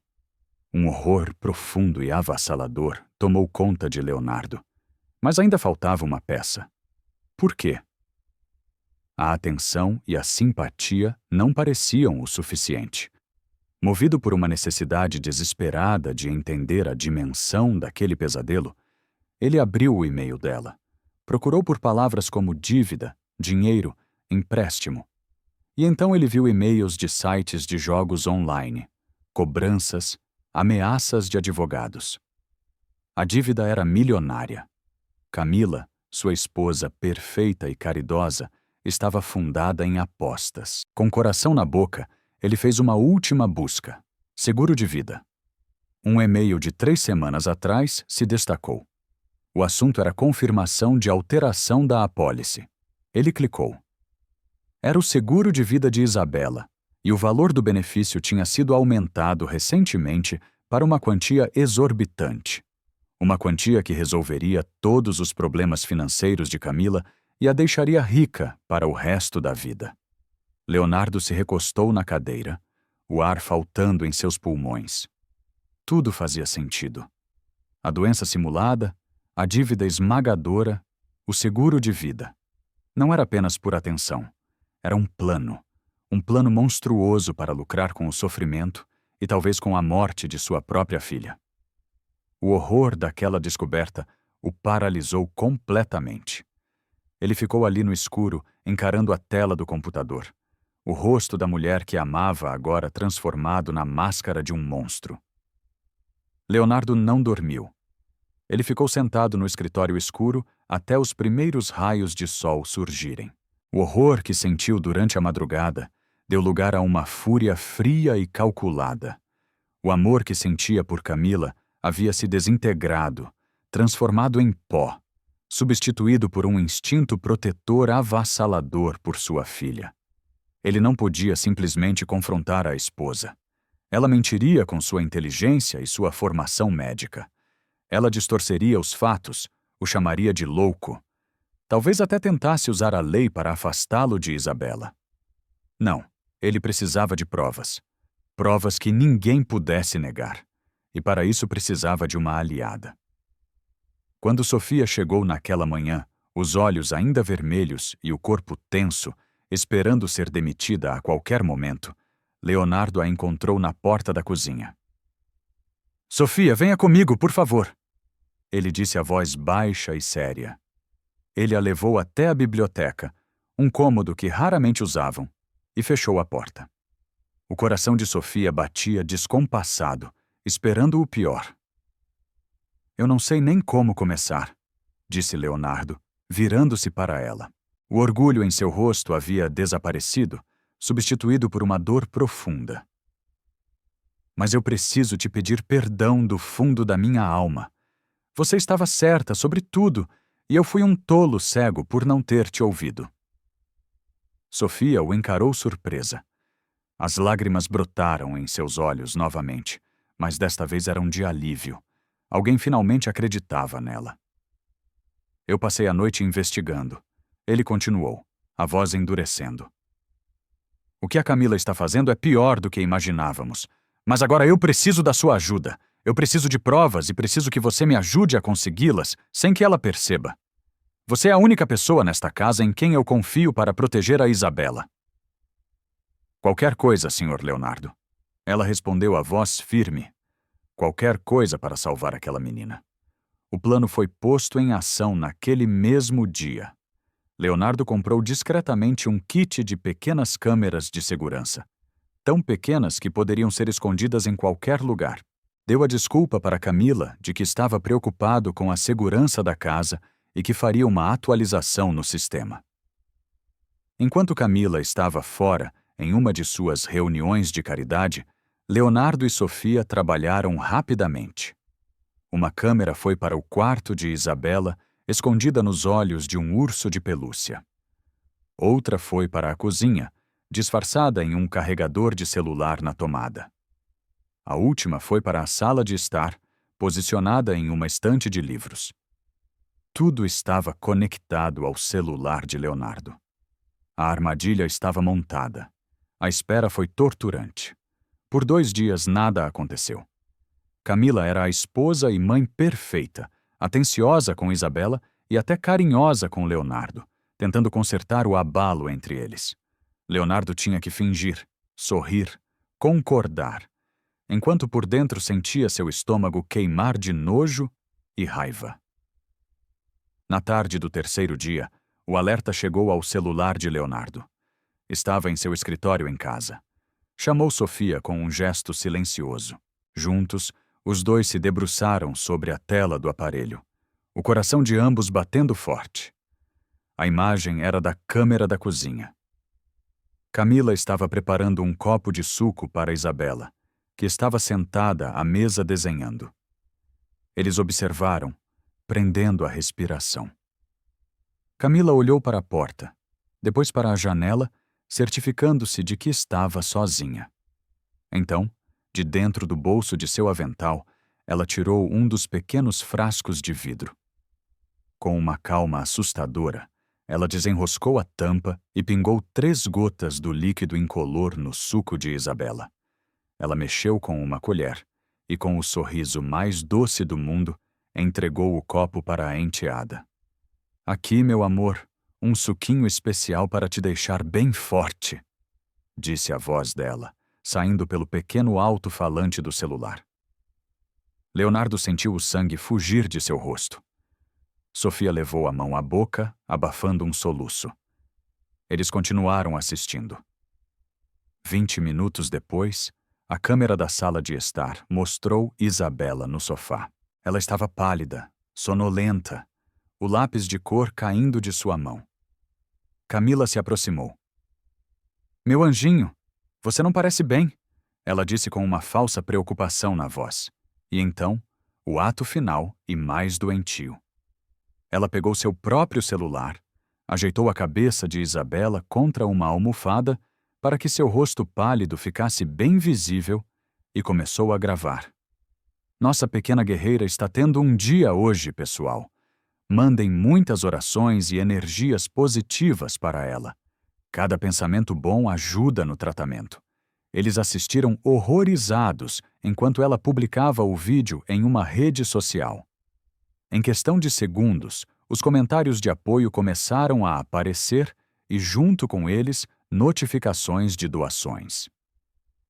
Um horror profundo e avassalador tomou conta de Leonardo. Mas ainda faltava uma peça. Por quê? A atenção e a simpatia não pareciam o suficiente. Movido por uma necessidade desesperada de entender a dimensão daquele pesadelo, ele abriu o e-mail dela. Procurou por palavras como dívida, dinheiro, empréstimo. E então ele viu e-mails de sites de jogos online, cobranças, ameaças de advogados. A dívida era milionária. Camila, sua esposa perfeita e caridosa, estava fundada em apostas. Com o coração na boca, ele fez uma última busca. Seguro de vida. Um e-mail de 3 semanas atrás se destacou. O assunto era confirmação de alteração da apólice. Ele clicou. Era o seguro de vida de Isabela, e o valor do benefício tinha sido aumentado recentemente para uma quantia exorbitante. Uma quantia que resolveria todos os problemas financeiros de Camila e a deixaria rica para o resto da vida. Leonardo se recostou na cadeira, o ar faltando em seus pulmões. Tudo fazia sentido. A doença simulada, a dívida esmagadora, o seguro de vida. Não era apenas por atenção. Era um plano monstruoso para lucrar com o sofrimento e talvez com a morte de sua própria filha. O horror daquela descoberta o paralisou completamente. Ele ficou ali no escuro, encarando a tela do computador. O rosto da mulher que amava agora transformado na máscara de um monstro. Leonardo não dormiu. Ele ficou sentado no escritório escuro até os primeiros raios de sol surgirem. O horror que sentiu durante a madrugada deu lugar a uma fúria fria e calculada. O amor que sentia por Camila havia se desintegrado, transformado em pó, substituído por um instinto protetor avassalador por sua filha. Ele não podia simplesmente confrontar a esposa. Ela mentiria com sua inteligência e sua formação médica. Ela distorceria os fatos, o chamaria de louco. Talvez até tentasse usar a lei para afastá-lo de Isabela. Não, ele precisava de provas. Provas que ninguém pudesse negar. E para isso precisava de uma aliada. Quando Sofia chegou naquela manhã, os olhos ainda vermelhos e o corpo tenso, esperando ser demitida a qualquer momento, Leonardo a encontrou na porta da cozinha. "Sofia, venha comigo, por favor!" Ele disse a voz baixa e séria. Ele a levou até a biblioteca, um cômodo que raramente usavam, e fechou a porta. O coração de Sofia batia descompassado, esperando o pior. "Eu não sei nem como começar", disse Leonardo, virando-se para ela. O orgulho em seu rosto havia desaparecido, substituído por uma dor profunda. "Mas eu preciso te pedir perdão do fundo da minha alma. Você estava certa sobre tudo, e eu fui um tolo cego por não ter te ouvido." Sofia o encarou surpresa. As lágrimas brotaram em seus olhos novamente, mas desta vez eram de alívio. Alguém finalmente acreditava nela. "Eu passei a noite investigando." Ele continuou, a voz endurecendo. "O que a Camila está fazendo é pior do que imaginávamos. Mas agora eu preciso da sua ajuda. Eu preciso de provas e preciso que você me ajude a consegui-las sem que ela perceba. Você é a única pessoa nesta casa em quem eu confio para proteger a Isabela." "Qualquer coisa, Sr. Leonardo." Ela respondeu a voz firme. Qualquer coisa para salvar aquela menina. O plano foi posto em ação naquele mesmo dia. Leonardo comprou discretamente um kit de pequenas câmeras de segurança. Tão pequenas que poderiam ser escondidas em qualquer lugar. Deu a desculpa para Camila de que estava preocupado com a segurança da casa e que faria uma atualização no sistema. Enquanto Camila estava fora, em uma de suas reuniões de caridade, Leonardo e Sofia trabalharam rapidamente. Uma câmera foi para o quarto de Isabela, escondida nos olhos de um urso de pelúcia. Outra foi para a cozinha, disfarçada em um carregador de celular na tomada. A última foi para a sala de estar, posicionada em uma estante de livros. Tudo estava conectado ao celular de Leonardo. A armadilha estava montada. A espera foi torturante. Por 2 dias nada aconteceu. Camila era a esposa e mãe perfeita, atenciosa com Isabela e até carinhosa com Leonardo, tentando consertar o abalo entre eles. Leonardo tinha que fingir, sorrir, concordar, enquanto por dentro sentia seu estômago queimar de nojo e raiva. Na tarde do 3º dia, o alerta chegou ao celular de Leonardo. Estava em seu escritório em casa. Chamou Sofia com um gesto silencioso. Juntos, os dois se debruçaram sobre a tela do aparelho, o coração de ambos batendo forte. A imagem era da câmera da cozinha. Camila estava preparando um copo de suco para Isabela, que estava sentada à mesa desenhando. Eles observaram, prendendo a respiração. Camila olhou para a porta, depois para a janela, certificando-se de que estava sozinha. Então, De dentro do bolso de seu avental, ela tirou um dos pequenos frascos de vidro. Com uma calma assustadora, ela desenroscou a tampa e pingou 3 gotas do líquido incolor no suco de Isabela. Ela mexeu com uma colher e, com o sorriso mais doce do mundo, entregou o copo para a enteada. Aqui, meu amor, um suquinho especial para te deixar bem forte, disse a voz dela, saindo pelo pequeno alto-falante do celular. Leonardo sentiu o sangue fugir de seu rosto. Sofia levou a mão à boca, abafando um soluço. Eles continuaram assistindo. 20 minutos depois, a câmera da sala de estar mostrou Isabela no sofá. Ela estava pálida, sonolenta, o lápis de cor caindo de sua mão. Camila se aproximou. Meu anjinho, você não parece bem, ela disse com uma falsa preocupação na voz. E então, o ato final e mais doentio. Ela pegou seu próprio celular, ajeitou a cabeça de Isabela contra uma almofada para que seu rosto pálido ficasse bem visível e começou a gravar. Nossa pequena guerreira está tendo um dia hoje, pessoal. Mandem muitas orações e energias positivas para ela. Cada pensamento bom ajuda no tratamento. Eles assistiram horrorizados enquanto ela publicava o vídeo em uma rede social. Em questão de segundos, os comentários de apoio começaram a aparecer e, junto com eles, notificações de doações.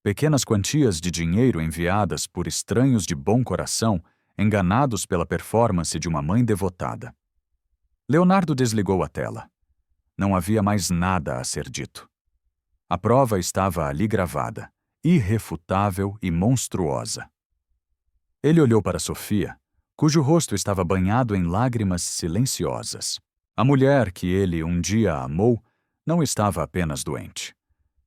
Pequenas quantias de dinheiro enviadas por estranhos de bom coração, enganados pela performance de uma mãe devotada. Leonardo desligou a tela. Não havia mais nada a ser dito. A prova estava ali gravada, irrefutável e monstruosa. Ele olhou para Sofia, cujo rosto estava banhado em lágrimas silenciosas. A mulher que ele um dia amou não estava apenas doente.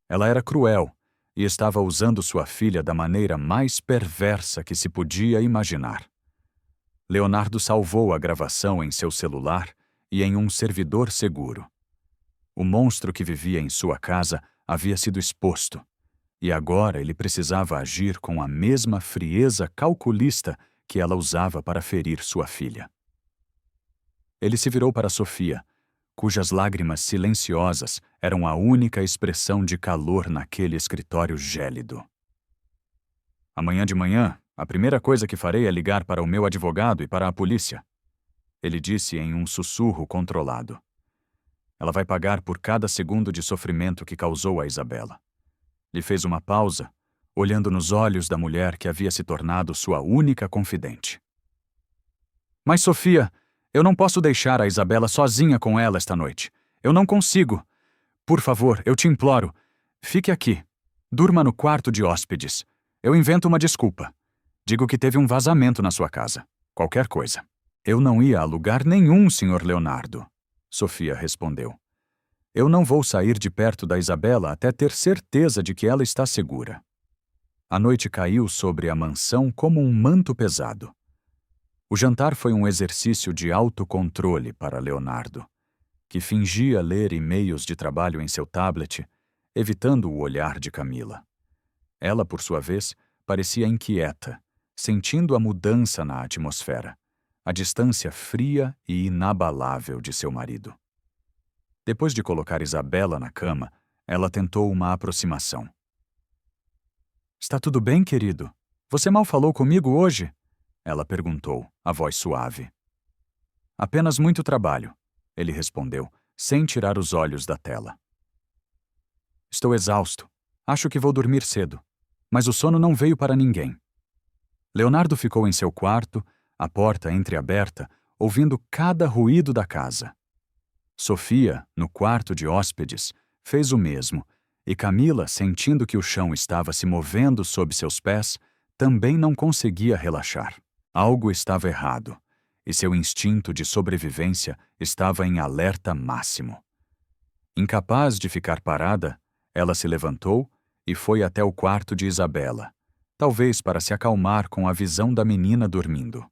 Ela era cruel e estava usando sua filha da maneira mais perversa que se podia imaginar. Leonardo salvou a gravação em seu celular e em um servidor seguro. O monstro que vivia em sua casa havia sido exposto, e agora ele precisava agir com a mesma frieza calculista que ela usava para ferir sua filha. Ele se virou para Sofia, cujas lágrimas silenciosas eram a única expressão de calor naquele escritório gélido. Amanhã de manhã, a primeira coisa que farei é ligar para o meu advogado e para a polícia, ele disse em um sussurro controlado. Ela vai pagar por cada segundo de sofrimento que causou a Isabela. Ele fez uma pausa, olhando nos olhos da mulher que havia se tornado sua única confidente. Mas, Sofia, eu não posso deixar a Isabela sozinha com ela esta noite. Eu não consigo. Por favor, eu te imploro. Fique aqui. Durma no quarto de hóspedes. Eu invento uma desculpa. Digo que teve um vazamento na sua casa. Qualquer coisa. Eu não ia a lugar nenhum, Sr. Leonardo. Sofia respondeu. Eu não vou sair de perto da Isabela até ter certeza de que ela está segura. A noite caiu sobre a mansão como um manto pesado. O jantar foi um exercício de autocontrole para Leonardo, que fingia ler e-mails de trabalho em seu tablet, evitando o olhar de Camila. Ela, por sua vez, parecia inquieta, sentindo a mudança na atmosfera, a distância fria e inabalável de seu marido. Depois de colocar Isabela na cama, ela tentou uma aproximação. Está tudo bem, querido? Você mal falou comigo hoje? Ela perguntou, a voz suave. Apenas muito trabalho, ele respondeu, sem tirar os olhos da tela. Estou exausto. Acho que vou dormir cedo. Mas o sono não veio para ninguém. Leonardo ficou em seu quarto, a porta entreaberta, ouvindo cada ruído da casa. Sofia, no quarto de hóspedes, fez o mesmo, e Camila, sentindo que o chão estava se movendo sob seus pés, também não conseguia relaxar. Algo estava errado, e seu instinto de sobrevivência estava em alerta máximo. Incapaz de ficar parada, ela se levantou e foi até o quarto de Isabela, talvez para se acalmar com a visão da menina dormindo.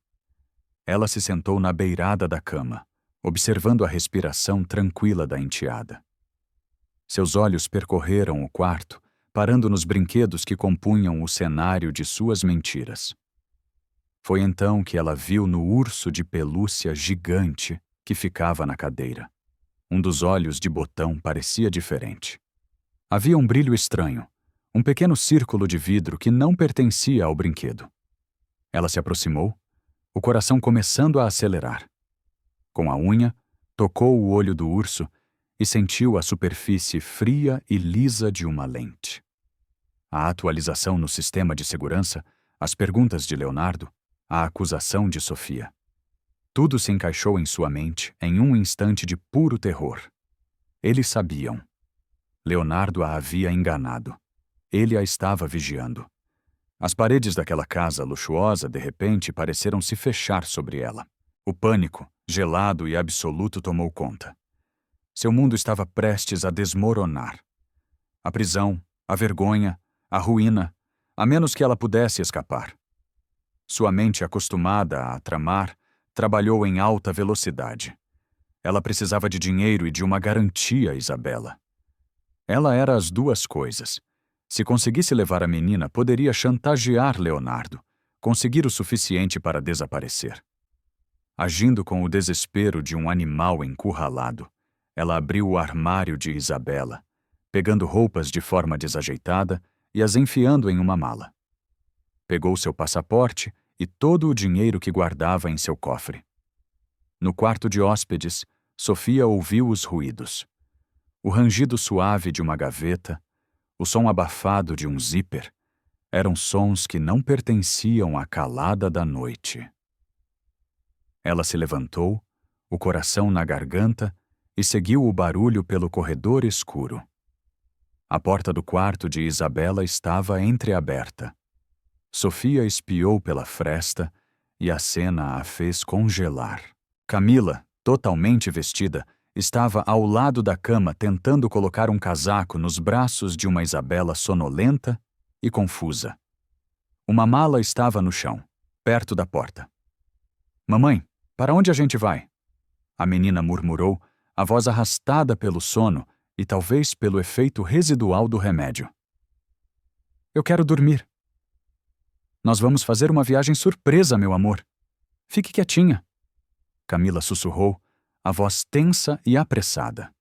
Ela se sentou na beirada da cama, observando a respiração tranquila da enteada. Seus olhos percorreram o quarto, parando nos brinquedos que compunham o cenário de suas mentiras. Foi então que ela viu no urso de pelúcia gigante que ficava na cadeira. Um dos olhos de botão parecia diferente. Havia um brilho estranho, um pequeno círculo de vidro que não pertencia ao brinquedo. Ela se aproximou, o coração começando a acelerar. Com a unha, tocou o olho do urso e sentiu a superfície fria e lisa de uma lente. A atualização no sistema de segurança, as perguntas de Leonardo, a acusação de Sofia. Tudo se encaixou em sua mente em um instante de puro terror. Eles sabiam. Leonardo a havia enganado. Ele a estava vigiando. As paredes daquela casa luxuosa, de repente, pareceram se fechar sobre ela. O pânico, gelado e absoluto, tomou conta. Seu mundo estava prestes a desmoronar. A prisão, a vergonha, a ruína, a menos que ela pudesse escapar. Sua mente, acostumada a tramar, trabalhou em alta velocidade. Ela precisava de dinheiro e de uma garantia, Isabela. Ela era as duas coisas. Se conseguisse levar a menina, poderia chantagear Leonardo, conseguir o suficiente para desaparecer. Agindo com o desespero de um animal encurralado, ela abriu o armário de Isabela, pegando roupas de forma desajeitada e as enfiando em uma mala. Pegou seu passaporte e todo o dinheiro que guardava em seu cofre. No quarto de hóspedes, Sofia ouviu os ruídos. O rangido suave de uma gaveta, o som abafado de um zíper, eram sons que não pertenciam à calada da noite. Ela se levantou, o coração na garganta, e seguiu o barulho pelo corredor escuro. A porta do quarto de Isabela estava entreaberta. Sofia espiou pela fresta e a cena a fez congelar. Camila, totalmente vestida, estava ao lado da cama tentando colocar um casaco nos braços de uma Isabela sonolenta e confusa. Uma mala estava no chão, perto da porta. "Mamãe, para onde a gente vai?" A menina murmurou, a voz arrastada pelo sono e talvez pelo efeito residual do remédio. "Eu quero dormir." "Nós vamos fazer uma viagem surpresa, meu amor. Fique quietinha." Camila sussurrou, a voz tensa e apressada.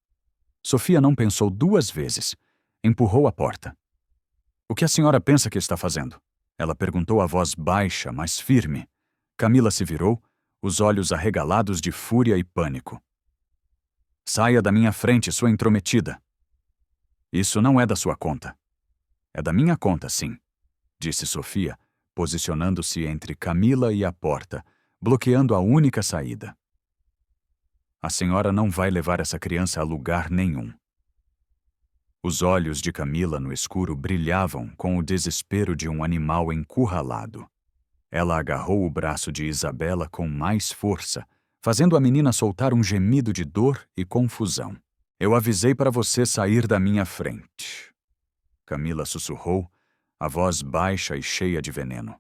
Sofia não pensou duas vezes. Empurrou a porta. "O que a senhora pensa que está fazendo?" Ela perguntou a voz baixa, mas firme. Camila se virou, os olhos arregalados de fúria e pânico. "Saia da minha frente, sua intrometida." "Isso não é da sua conta." "É da minha conta, sim," disse Sofia, posicionando-se entre Camila e a porta, bloqueando a única saída. "A senhora não vai levar essa criança a lugar nenhum." Os olhos de Camila no escuro brilhavam com o desespero de um animal encurralado. Ela agarrou o braço de Isabela com mais força, fazendo a menina soltar um gemido de dor e confusão. "Eu avisei para você sair da minha frente." Camila sussurrou, a voz baixa e cheia de veneno.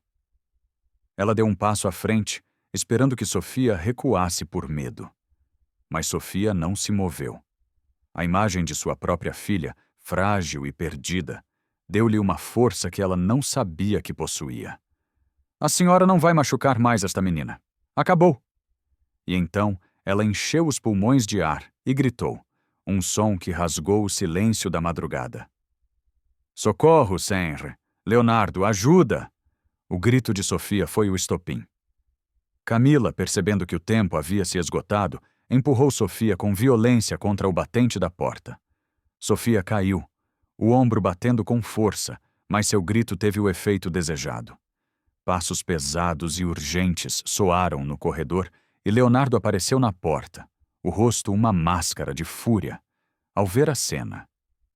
Ela deu um passo à frente, esperando que Sofia recuasse por medo. Mas Sofia não se moveu. A imagem de sua própria filha, frágil e perdida, deu-lhe uma força que ela não sabia que possuía. "A senhora não vai machucar mais esta menina. Acabou!" E então ela encheu os pulmões de ar e gritou, um som que rasgou o silêncio da madrugada. "Socorro, Senhor! Leonardo, ajuda!" O grito de Sofia foi o estopim. Camila, percebendo que o tempo havia se esgotado, empurrou Sofia com violência contra o batente da porta. Sofia caiu, o ombro batendo com força, mas seu grito teve o efeito desejado. Passos pesados e urgentes soaram no corredor e Leonardo apareceu na porta, o rosto uma máscara de fúria. Ao ver a cena,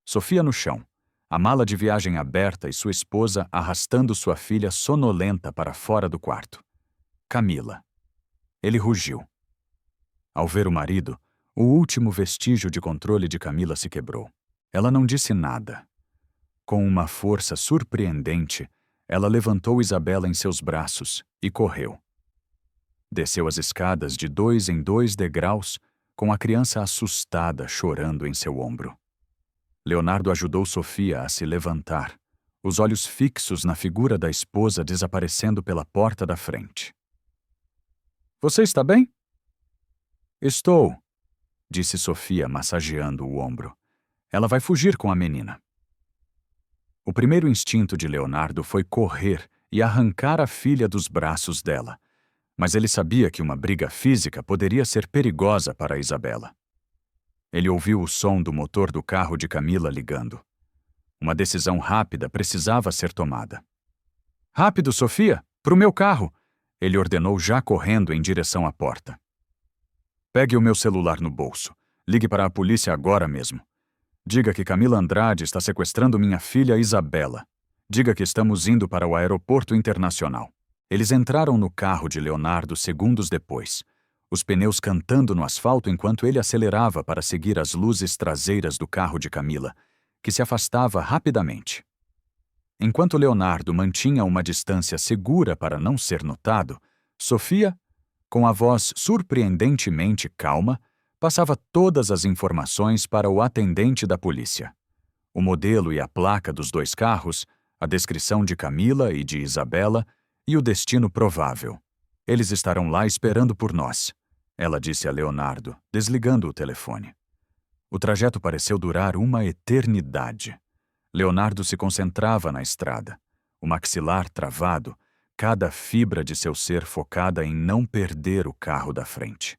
Sofia no chão, a mala de viagem aberta e sua esposa arrastando sua filha sonolenta para fora do quarto. Camila. Ele rugiu. Ao ver o marido, o último vestígio de controle de Camila se quebrou. Ela não disse nada. Com uma força surpreendente, ela levantou Isabela em seus braços e correu. Desceu as escadas de 2 em 2 degraus, com a criança assustada chorando em seu ombro. Leonardo ajudou Sofia a se levantar, os olhos fixos na figura da esposa desaparecendo pela porta da frente. Você está bem? Estou, disse Sofia, massageando o ombro. Ela vai fugir com a menina. O primeiro instinto de Leonardo foi correr e arrancar a filha dos braços dela, mas ele sabia que uma briga física poderia ser perigosa para Isabela. Ele ouviu o som do motor do carro de Camila ligando. Uma decisão rápida precisava ser tomada. Rápido, Sofia! Pro meu carro! Ele ordenou já correndo em direção à porta. Pegue o meu celular no bolso. Ligue para a polícia agora mesmo. Diga que Camila Andrade está sequestrando minha filha Isabela. Diga que estamos indo para o aeroporto internacional. Eles entraram no carro de Leonardo segundos depois, os pneus cantando no asfalto enquanto ele acelerava para seguir as luzes traseiras do carro de Camila, que se afastava rapidamente. Enquanto Leonardo mantinha uma distância segura para não ser notado, Sofia, com a voz surpreendentemente calma, passava todas as informações para o atendente da polícia. O modelo e a placa dos dois carros, a descrição de Camila e de Isabela e o destino provável. Eles estarão lá esperando por nós, ela disse a Leonardo, desligando o telefone. O trajeto pareceu durar uma eternidade. Leonardo se concentrava na estrada, o maxilar travado, cada fibra de seu ser focada em não perder o carro da frente.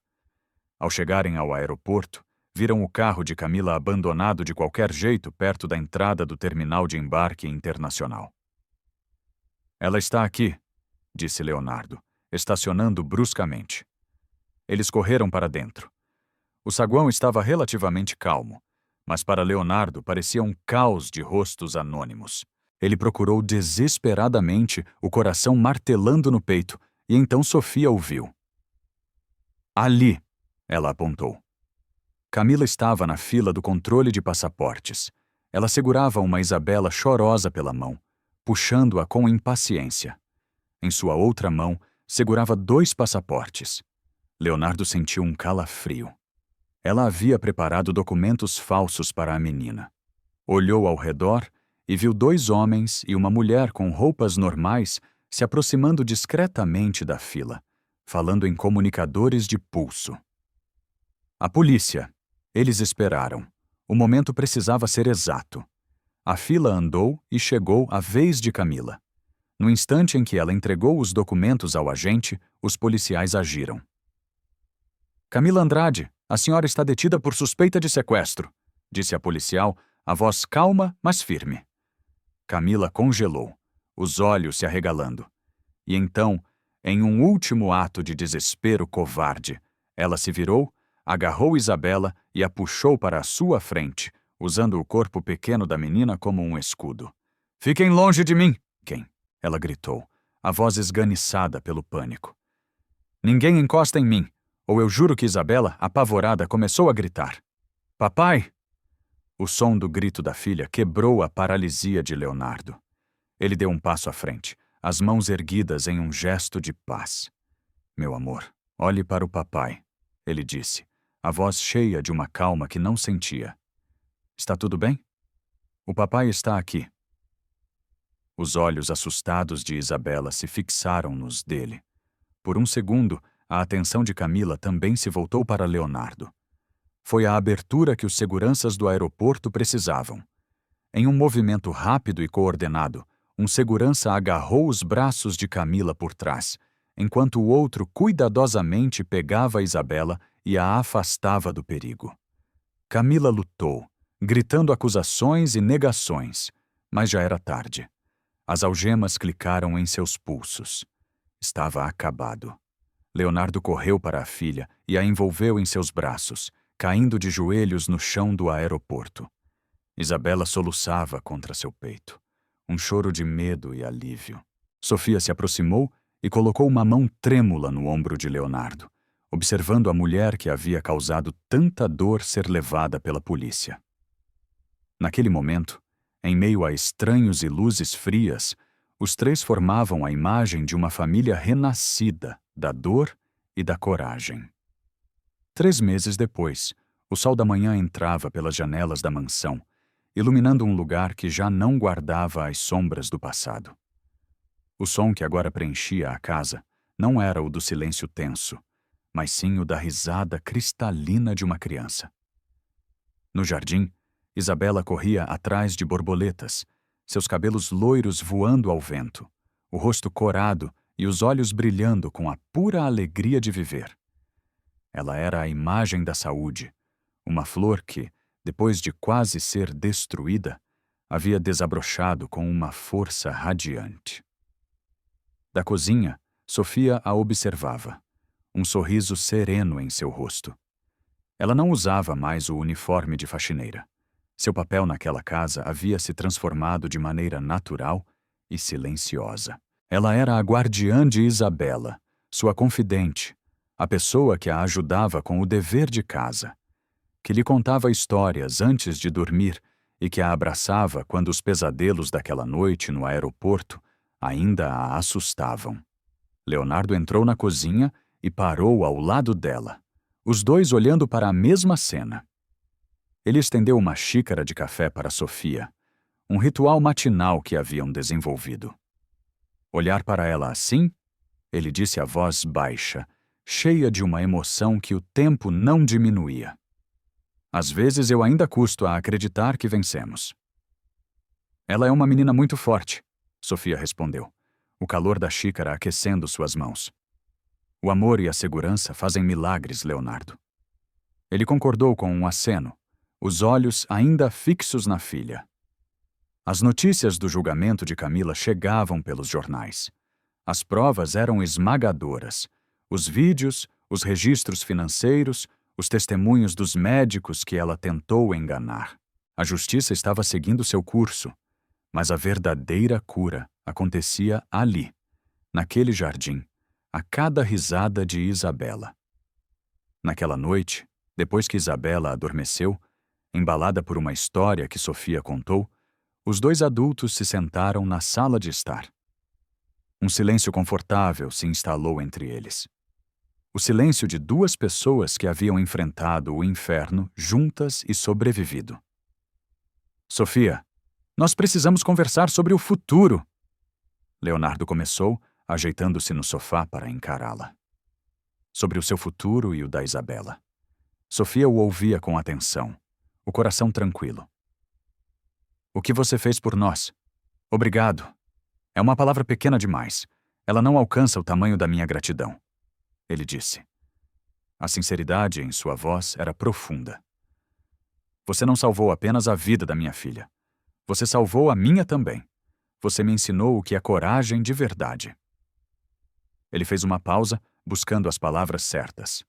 Ao chegarem ao aeroporto, viram o carro de Camila abandonado de qualquer jeito perto da entrada do terminal de embarque internacional. Ela está aqui, disse Leonardo, estacionando bruscamente. Eles correram para dentro. O saguão estava relativamente calmo, mas para Leonardo parecia um caos de rostos anônimos. Ele procurou desesperadamente, o coração martelando no peito, e então Sofia o viu. Ali, ela apontou. Camila estava na fila do controle de passaportes. Ela segurava uma Isabela chorosa pela mão, puxando-a com impaciência. Em sua outra mão, segurava 2 passaportes. Leonardo sentiu um calafrio. Ela havia preparado documentos falsos para a menina. Olhou ao redor e viu 2 homens e uma mulher com roupas normais se aproximando discretamente da fila, falando em comunicadores de pulso. A polícia. Eles esperaram. O momento precisava ser exato. A fila andou e chegou à vez de Camila. No instante em que ela entregou os documentos ao agente, os policiais agiram. Camila Andrade, a senhora está detida por suspeita de sequestro, disse a policial, a voz calma, mas firme. Camila congelou, os olhos se arregalando. E então, em um último ato de desespero covarde, ela se virou, agarrou Isabela e a puxou para a sua frente, usando o corpo pequeno da menina como um escudo. Fiquem longe de mim! Quem? Ela gritou, a voz esganiçada pelo pânico. Ninguém encosta em mim, ou eu juro que Isabela, apavorada, começou a gritar. Papai! O som do grito da filha quebrou a paralisia de Leonardo. Ele deu um passo à frente, as mãos erguidas em um gesto de paz. Meu amor, olhe para o papai, ele disse, a voz cheia de uma calma que não sentia. Está tudo bem? O papai está aqui. Os olhos assustados de Isabela se fixaram nos dele. Por um segundo, a atenção de Camila também se voltou para Leonardo. Foi a abertura que os seguranças do aeroporto precisavam. Em um movimento rápido e coordenado, um segurança agarrou os braços de Camila por trás, enquanto o outro cuidadosamente pegava Isabela e a afastava do perigo. Camila lutou, gritando acusações e negações, mas já era tarde. As algemas clicaram em seus pulsos. Estava acabado. Leonardo correu para a filha e a envolveu em seus braços, caindo de joelhos no chão do aeroporto. Isabela soluçava contra seu peito. Um choro de medo e alívio. Sofia se aproximou e colocou uma mão trêmula no ombro de Leonardo, observando a mulher que havia causado tanta dor ser levada pela polícia. Naquele momento, em meio a estranhos e luzes frias, os 3 formavam a imagem de uma família renascida da dor e da coragem. 3 meses depois, o sol da manhã entrava pelas janelas da mansão, iluminando um lugar que já não guardava as sombras do passado. O som que agora preenchia a casa não era o do silêncio tenso, mas sim o da risada cristalina de uma criança. No jardim, Isabela corria atrás de borboletas, seus cabelos loiros voando ao vento, o rosto corado e os olhos brilhando com a pura alegria de viver. Ela era a imagem da saúde, uma flor que, depois de quase ser destruída, havia desabrochado com uma força radiante. Da cozinha, Sofia a observava, um sorriso sereno em seu rosto. Ela não usava mais o uniforme de faxineira. Seu papel naquela casa havia se transformado de maneira natural e silenciosa. Ela era a guardiã de Isabela, sua confidente, a pessoa que a ajudava com o dever de casa, que lhe contava histórias antes de dormir e que a abraçava quando os pesadelos daquela noite no aeroporto ainda a assustavam. Leonardo entrou na cozinha e parou ao lado dela, os dois olhando para a mesma cena. Ele estendeu uma xícara de café para Sofia, um ritual matinal que haviam desenvolvido. Olhar para ela assim, ele disse a voz baixa, cheia de uma emoção que o tempo não diminuía. Às vezes eu ainda custo a acreditar que vencemos. Ela é uma menina muito forte, Sofia respondeu, o calor da xícara aquecendo suas mãos. O amor e a segurança fazem milagres, Leonardo. Ele concordou com um aceno, os olhos ainda fixos na filha. As notícias do julgamento de Camila chegavam pelos jornais. As provas eram esmagadoras. Os vídeos, os registros financeiros, os testemunhos dos médicos que ela tentou enganar. A justiça estava seguindo seu curso, mas a verdadeira cura acontecia ali, naquele jardim, a cada risada de Isabela. Naquela noite, depois que Isabela adormeceu, embalada por uma história que Sofia contou, os dois adultos se sentaram na sala de estar. Um silêncio confortável se instalou entre eles. O silêncio de duas pessoas que haviam enfrentado o inferno juntas e sobrevivido. Sofia, nós precisamos conversar sobre o futuro. Leonardo começou, ajeitando-se no sofá para encará-la. Sobre o seu futuro e o da Isabela. Sofia o ouvia com atenção, o coração tranquilo. O que você fez por nós? Obrigado. É uma palavra pequena demais. Ela não alcança o tamanho da minha gratidão. Ele disse. A sinceridade em sua voz era profunda. Você não salvou apenas a vida da minha filha. Você salvou a minha também. Você me ensinou o que é coragem de verdade. Ele fez uma pausa, buscando as palavras certas.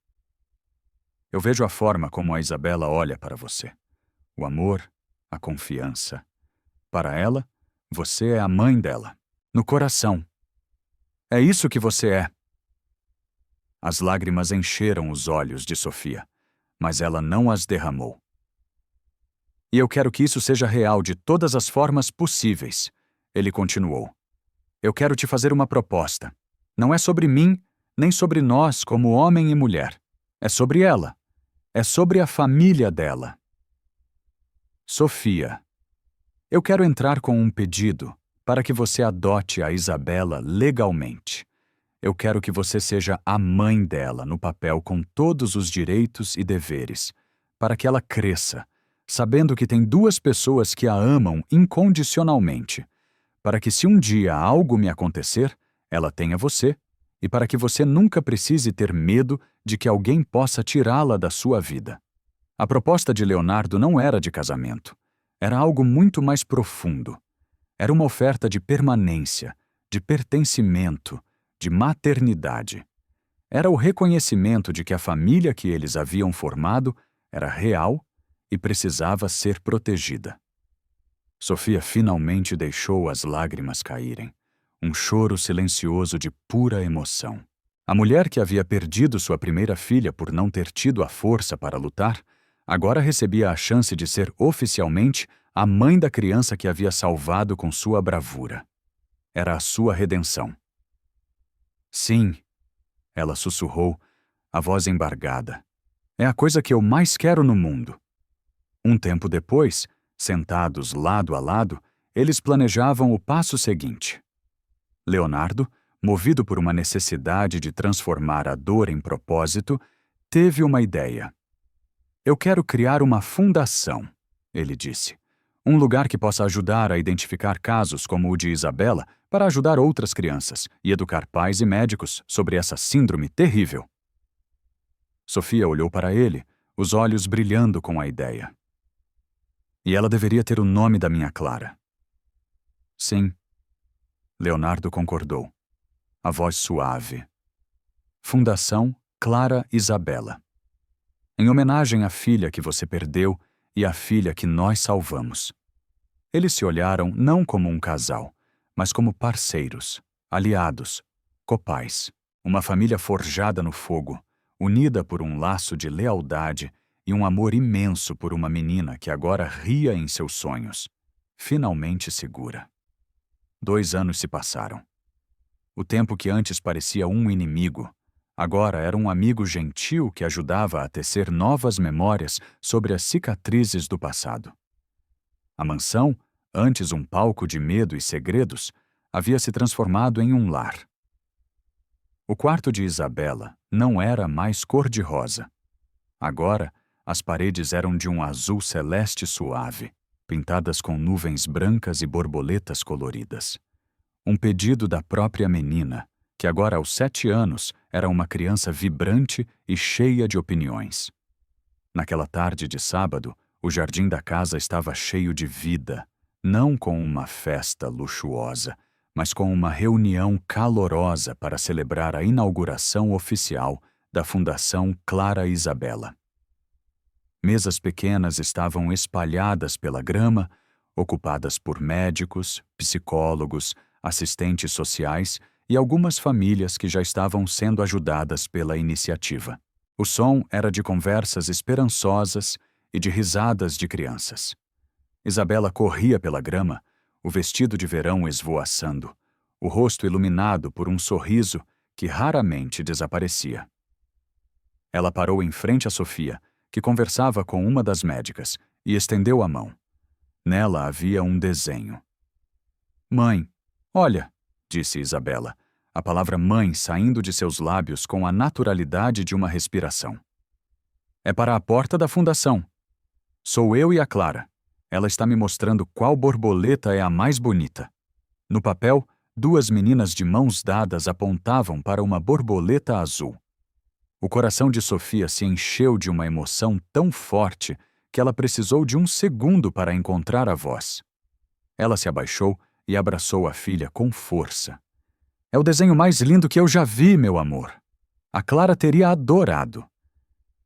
Eu vejo a forma como a Isabela olha para você. O amor, a confiança. Para ela, você é a mãe dela. No coração. É isso que você é. As lágrimas encheram os olhos de Sofia, mas ela não as derramou. E eu quero que isso seja real de todas as formas possíveis, ele continuou. Eu quero te fazer uma proposta. Não é sobre mim, nem sobre nós como homem e mulher. É sobre ela. É sobre a família dela. Sofia, eu quero entrar com um pedido para que você adote a Isabela legalmente. Eu quero que você seja a mãe dela no papel com todos os direitos e deveres, para que ela cresça, sabendo que tem duas pessoas que a amam incondicionalmente, para que se um dia algo me acontecer, ela tenha você, e para que você nunca precise ter medo de que alguém possa tirá-la da sua vida. A proposta de Leonardo não era de casamento. Era algo muito mais profundo. Era uma oferta de permanência, de pertencimento, de maternidade. Era o reconhecimento de que a família que eles haviam formado era real e precisava ser protegida. Sofia finalmente deixou as lágrimas caírem, um choro silencioso de pura emoção. A mulher que havia perdido sua primeira filha por não ter tido a força para lutar, agora recebia a chance de ser oficialmente a mãe da criança que havia salvado com sua bravura. Era a sua redenção. Sim, ela sussurrou, a voz embargada. É a coisa que eu mais quero no mundo. Um tempo depois, Sentados lado a lado, eles planejavam o passo seguinte. Leonardo, movido por uma necessidade de transformar a dor em propósito, teve uma ideia. Eu quero criar uma fundação, ele disse. Um lugar que possa ajudar a identificar casos como o de Isabela para ajudar outras crianças e educar pais e médicos sobre essa síndrome terrível. Sofia olhou para ele, os olhos brilhando com a ideia. E ela deveria ter o nome da minha Clara. Sim. Leonardo concordou. A voz suave. Fundação Clara Isabela. Em homenagem à filha que você perdeu e à filha que nós salvamos. Eles se olharam não como um casal, mas como parceiros, aliados, copais, uma família forjada no fogo, unida por um laço de lealdade e um amor imenso por uma menina que agora ria em seus sonhos, finalmente segura. 2 anos se passaram. O tempo que antes parecia um inimigo, agora era um amigo gentil que ajudava a tecer novas memórias sobre as cicatrizes do passado. A mansão, antes um palco de medo e segredos, havia se transformado em um lar. O quarto de Isabela não era mais cor-de-rosa. Agora, as paredes eram de um azul celeste suave, pintadas com nuvens brancas e borboletas coloridas. Um pedido da própria menina, que agora aos 7 anos era uma criança vibrante e cheia de opiniões. Naquela tarde de sábado, o jardim da casa estava cheio de vida, não com uma festa luxuosa, mas com uma reunião calorosa para celebrar a inauguração oficial da Fundação Clara Isabela. Mesas pequenas estavam espalhadas pela grama, ocupadas por médicos, psicólogos, assistentes sociais e algumas famílias que já estavam sendo ajudadas pela iniciativa. O som era de conversas esperançosas e de risadas de crianças. Isabela corria pela grama, o vestido de verão esvoaçando, o rosto iluminado por um sorriso que raramente desaparecia. Ela parou em frente a Sofia, que conversava com uma das médicas, e estendeu a mão. Nela havia um desenho. Mãe, olha, disse Isabela, a palavra mãe saindo de seus lábios com a naturalidade de uma respiração. É para a porta da fundação. Sou eu e a Clara. Ela está me mostrando qual borboleta é a mais bonita. No papel, 2 meninas de mãos dadas apontavam para uma borboleta azul. O coração de Sofia se encheu de uma emoção tão forte que ela precisou de um segundo para encontrar a voz. Ela se abaixou e abraçou a filha com força. É o desenho mais lindo que eu já vi, meu amor. A Clara teria adorado.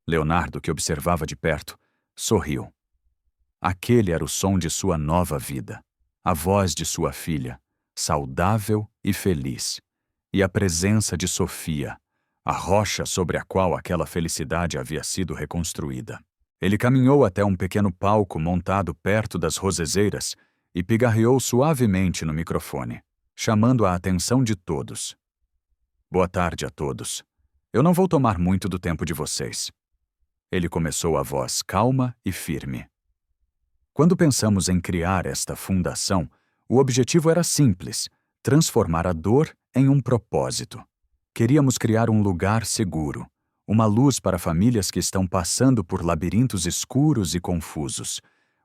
Leonardo, que observava de perto, sorriu. Aquele era o som de sua nova vida, a voz de sua filha, saudável e feliz, e a presença de Sofia, a rocha sobre a qual aquela felicidade havia sido reconstruída. Ele caminhou até um pequeno palco montado perto das rosezeiras e pigarreou suavemente no microfone, chamando a atenção de todos. Boa tarde a todos. Eu não vou tomar muito do tempo de vocês. Ele começou a voz calma e firme. Quando pensamos em criar esta fundação, o objetivo era simples: transformar a dor em um propósito. Queríamos criar um lugar seguro, uma luz para famílias que estão passando por labirintos escuros e confusos,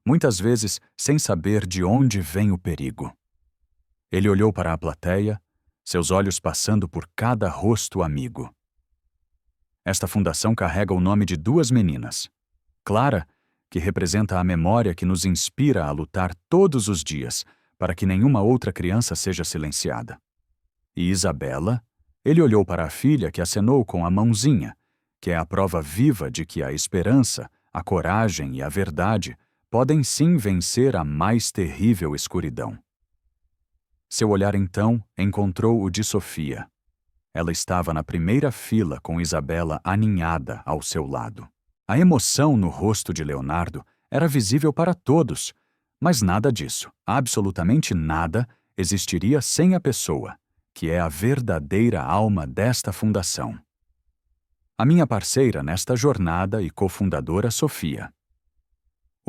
muitas vezes sem saber de onde vem o perigo. Ele olhou para a plateia, seus olhos passando por cada rosto amigo. Esta fundação carrega o nome de 2 meninas. Clara, que representa a memória que nos inspira a lutar todos os dias para que nenhuma outra criança seja silenciada. E Isabela, ele olhou para a filha que acenou com a mãozinha, que é a prova viva de que a esperança, a coragem e a verdade podem sim vencer a mais terrível escuridão. Seu olhar então encontrou o de Sofia. Ela estava na primeira fila com Isabela aninhada ao seu lado. A emoção no rosto de Leonardo era visível para todos, mas nada disso, absolutamente nada, existiria sem a pessoa, que é a verdadeira alma desta fundação. A minha parceira nesta jornada e cofundadora Sofia.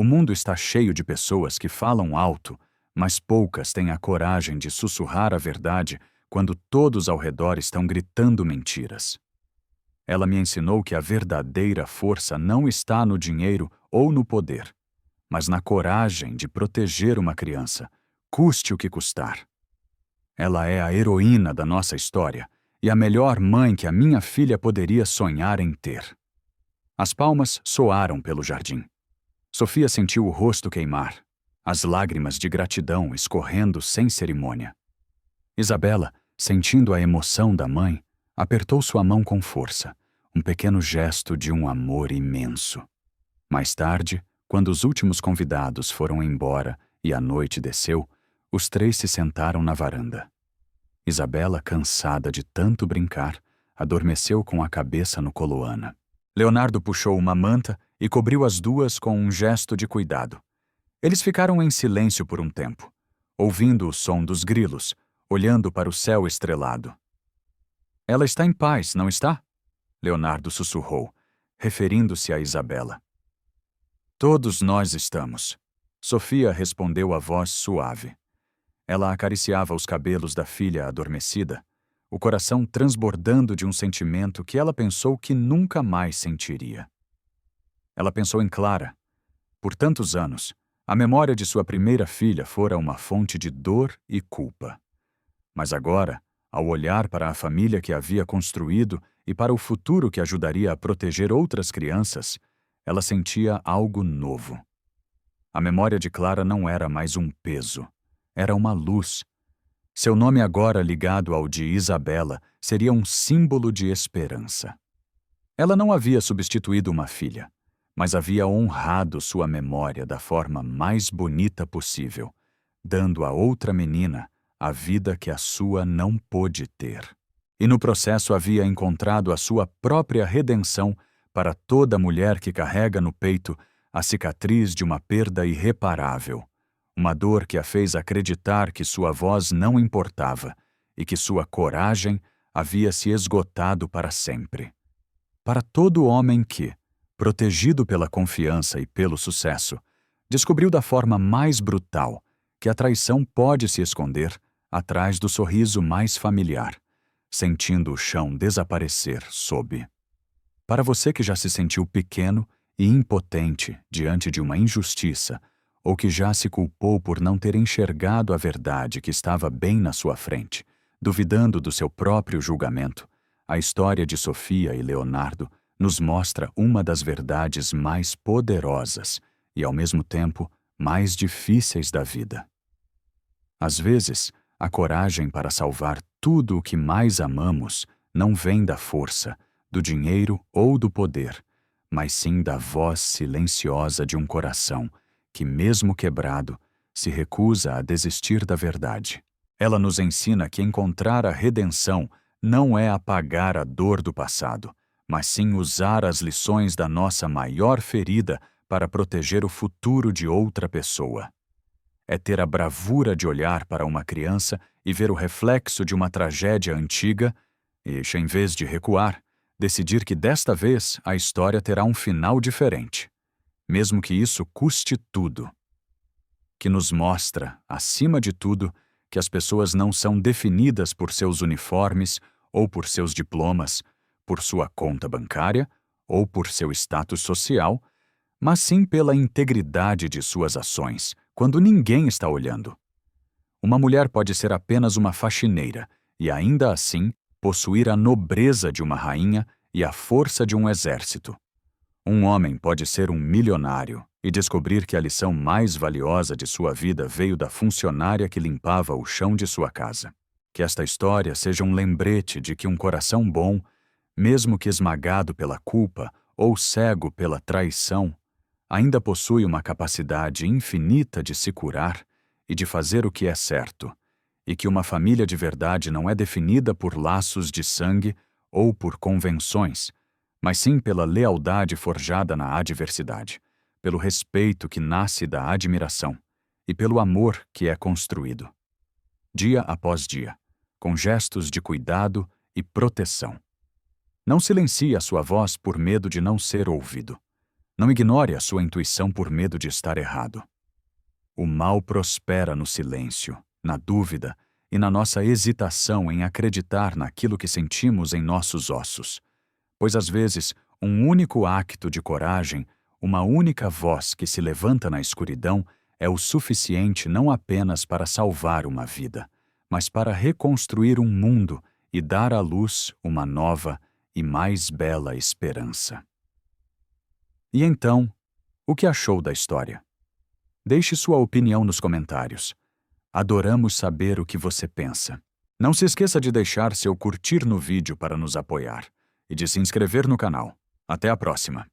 O mundo está cheio de pessoas que falam alto, mas poucas têm a coragem de sussurrar a verdade quando todos ao redor estão gritando mentiras. Ela me ensinou que a verdadeira força não está no dinheiro ou no poder, mas na coragem de proteger uma criança, custe o que custar. Ela é a heroína da nossa história e a melhor mãe que a minha filha poderia sonhar em ter. As palmas soaram pelo jardim. Sofia sentiu o rosto queimar, as lágrimas de gratidão escorrendo sem cerimônia. Isabela, sentindo a emoção da mãe, apertou sua mão com força, um pequeno gesto de um amor imenso. Mais tarde, quando os últimos convidados foram embora e a noite desceu, os três se sentaram na varanda. Isabela, cansada de tanto brincar, adormeceu com a cabeça no colo Ana. Leonardo puxou uma manta e cobriu as duas com um gesto de cuidado. Eles ficaram em silêncio por um tempo, ouvindo o som dos grilos, olhando para o céu estrelado. Ela está em paz, não está? Leonardo sussurrou, referindo-se a Isabela. Todos nós estamos. Sofia respondeu a voz suave. Ela acariciava os cabelos da filha adormecida, o coração transbordando de um sentimento que ela pensou que nunca mais sentiria. Ela pensou em Clara. Por tantos anos, a memória de sua primeira filha fora uma fonte de dor e culpa. Mas agora, ao olhar para a família que havia construído e para o futuro que ajudaria a proteger outras crianças, ela sentia algo novo. A memória de Clara não era mais um peso, era uma luz. Seu nome agora ligado ao de Isabela seria um símbolo de esperança. Ela não havia substituído uma filha, mas havia honrado sua memória da forma mais bonita possível, dando a outra menina a vida que a sua não pôde ter. E no processo havia encontrado a sua própria redenção para toda mulher que carrega no peito a cicatriz de uma perda irreparável, uma dor que a fez acreditar que sua voz não importava e que sua coragem havia se esgotado para sempre. Para todo homem que, protegido pela confiança e pelo sucesso, descobriu da forma mais brutal que a traição pode se esconder atrás do sorriso mais familiar, sentindo o chão desaparecer sob. Para você que já se sentiu pequeno e impotente diante de uma injustiça, ou que já se culpou por não ter enxergado a verdade que estava bem na sua frente, duvidando do seu próprio julgamento, a história de Sofia e Leonardo nos mostra uma das verdades mais poderosas e, ao mesmo tempo, mais difíceis da vida. Às vezes, a coragem para salvar tudo o que mais amamos não vem da força, do dinheiro ou do poder, mas sim da voz silenciosa de um coração que, mesmo quebrado, se recusa a desistir da verdade. Ela nos ensina que encontrar a redenção não é apagar a dor do passado, mas sim usar as lições da nossa maior ferida para proteger o futuro de outra pessoa. É ter a bravura de olhar para uma criança e ver o reflexo de uma tragédia antiga e, em vez de recuar, decidir que desta vez a história terá um final diferente, mesmo que isso custe tudo. Que nos mostra, acima de tudo, que as pessoas não são definidas por seus uniformes ou por seus diplomas, por sua conta bancária ou por seu status social, mas sim pela integridade de suas ações, quando ninguém está olhando. Uma mulher pode ser apenas uma faxineira e, ainda assim, possuir a nobreza de uma rainha e a força de um exército. Um homem pode ser um milionário e descobrir que a lição mais valiosa de sua vida veio da funcionária que limpava o chão de sua casa. Que esta história seja um lembrete de que um coração bom, mesmo que esmagado pela culpa ou cego pela traição, ainda possui uma capacidade infinita de se curar e de fazer o que é certo, e que uma família de verdade não é definida por laços de sangue ou por convenções, mas sim pela lealdade forjada na adversidade, pelo respeito que nasce da admiração e pelo amor que é construído. Dia após dia, com gestos de cuidado e proteção. Não silencie a sua voz por medo de não ser ouvido. Não ignore a sua intuição por medo de estar errado. O mal prospera no silêncio, na dúvida e na nossa hesitação em acreditar naquilo que sentimos em nossos ossos. Pois às vezes, um único acto de coragem, uma única voz que se levanta na escuridão, é o suficiente não apenas para salvar uma vida, mas para reconstruir um mundo e dar à luz uma nova e mais bela esperança. E então, o que achou da história? Deixe sua opinião nos comentários. Adoramos saber o que você pensa. Não se esqueça de deixar seu curtir no vídeo para nos apoiar e de se inscrever no canal. Até a próxima!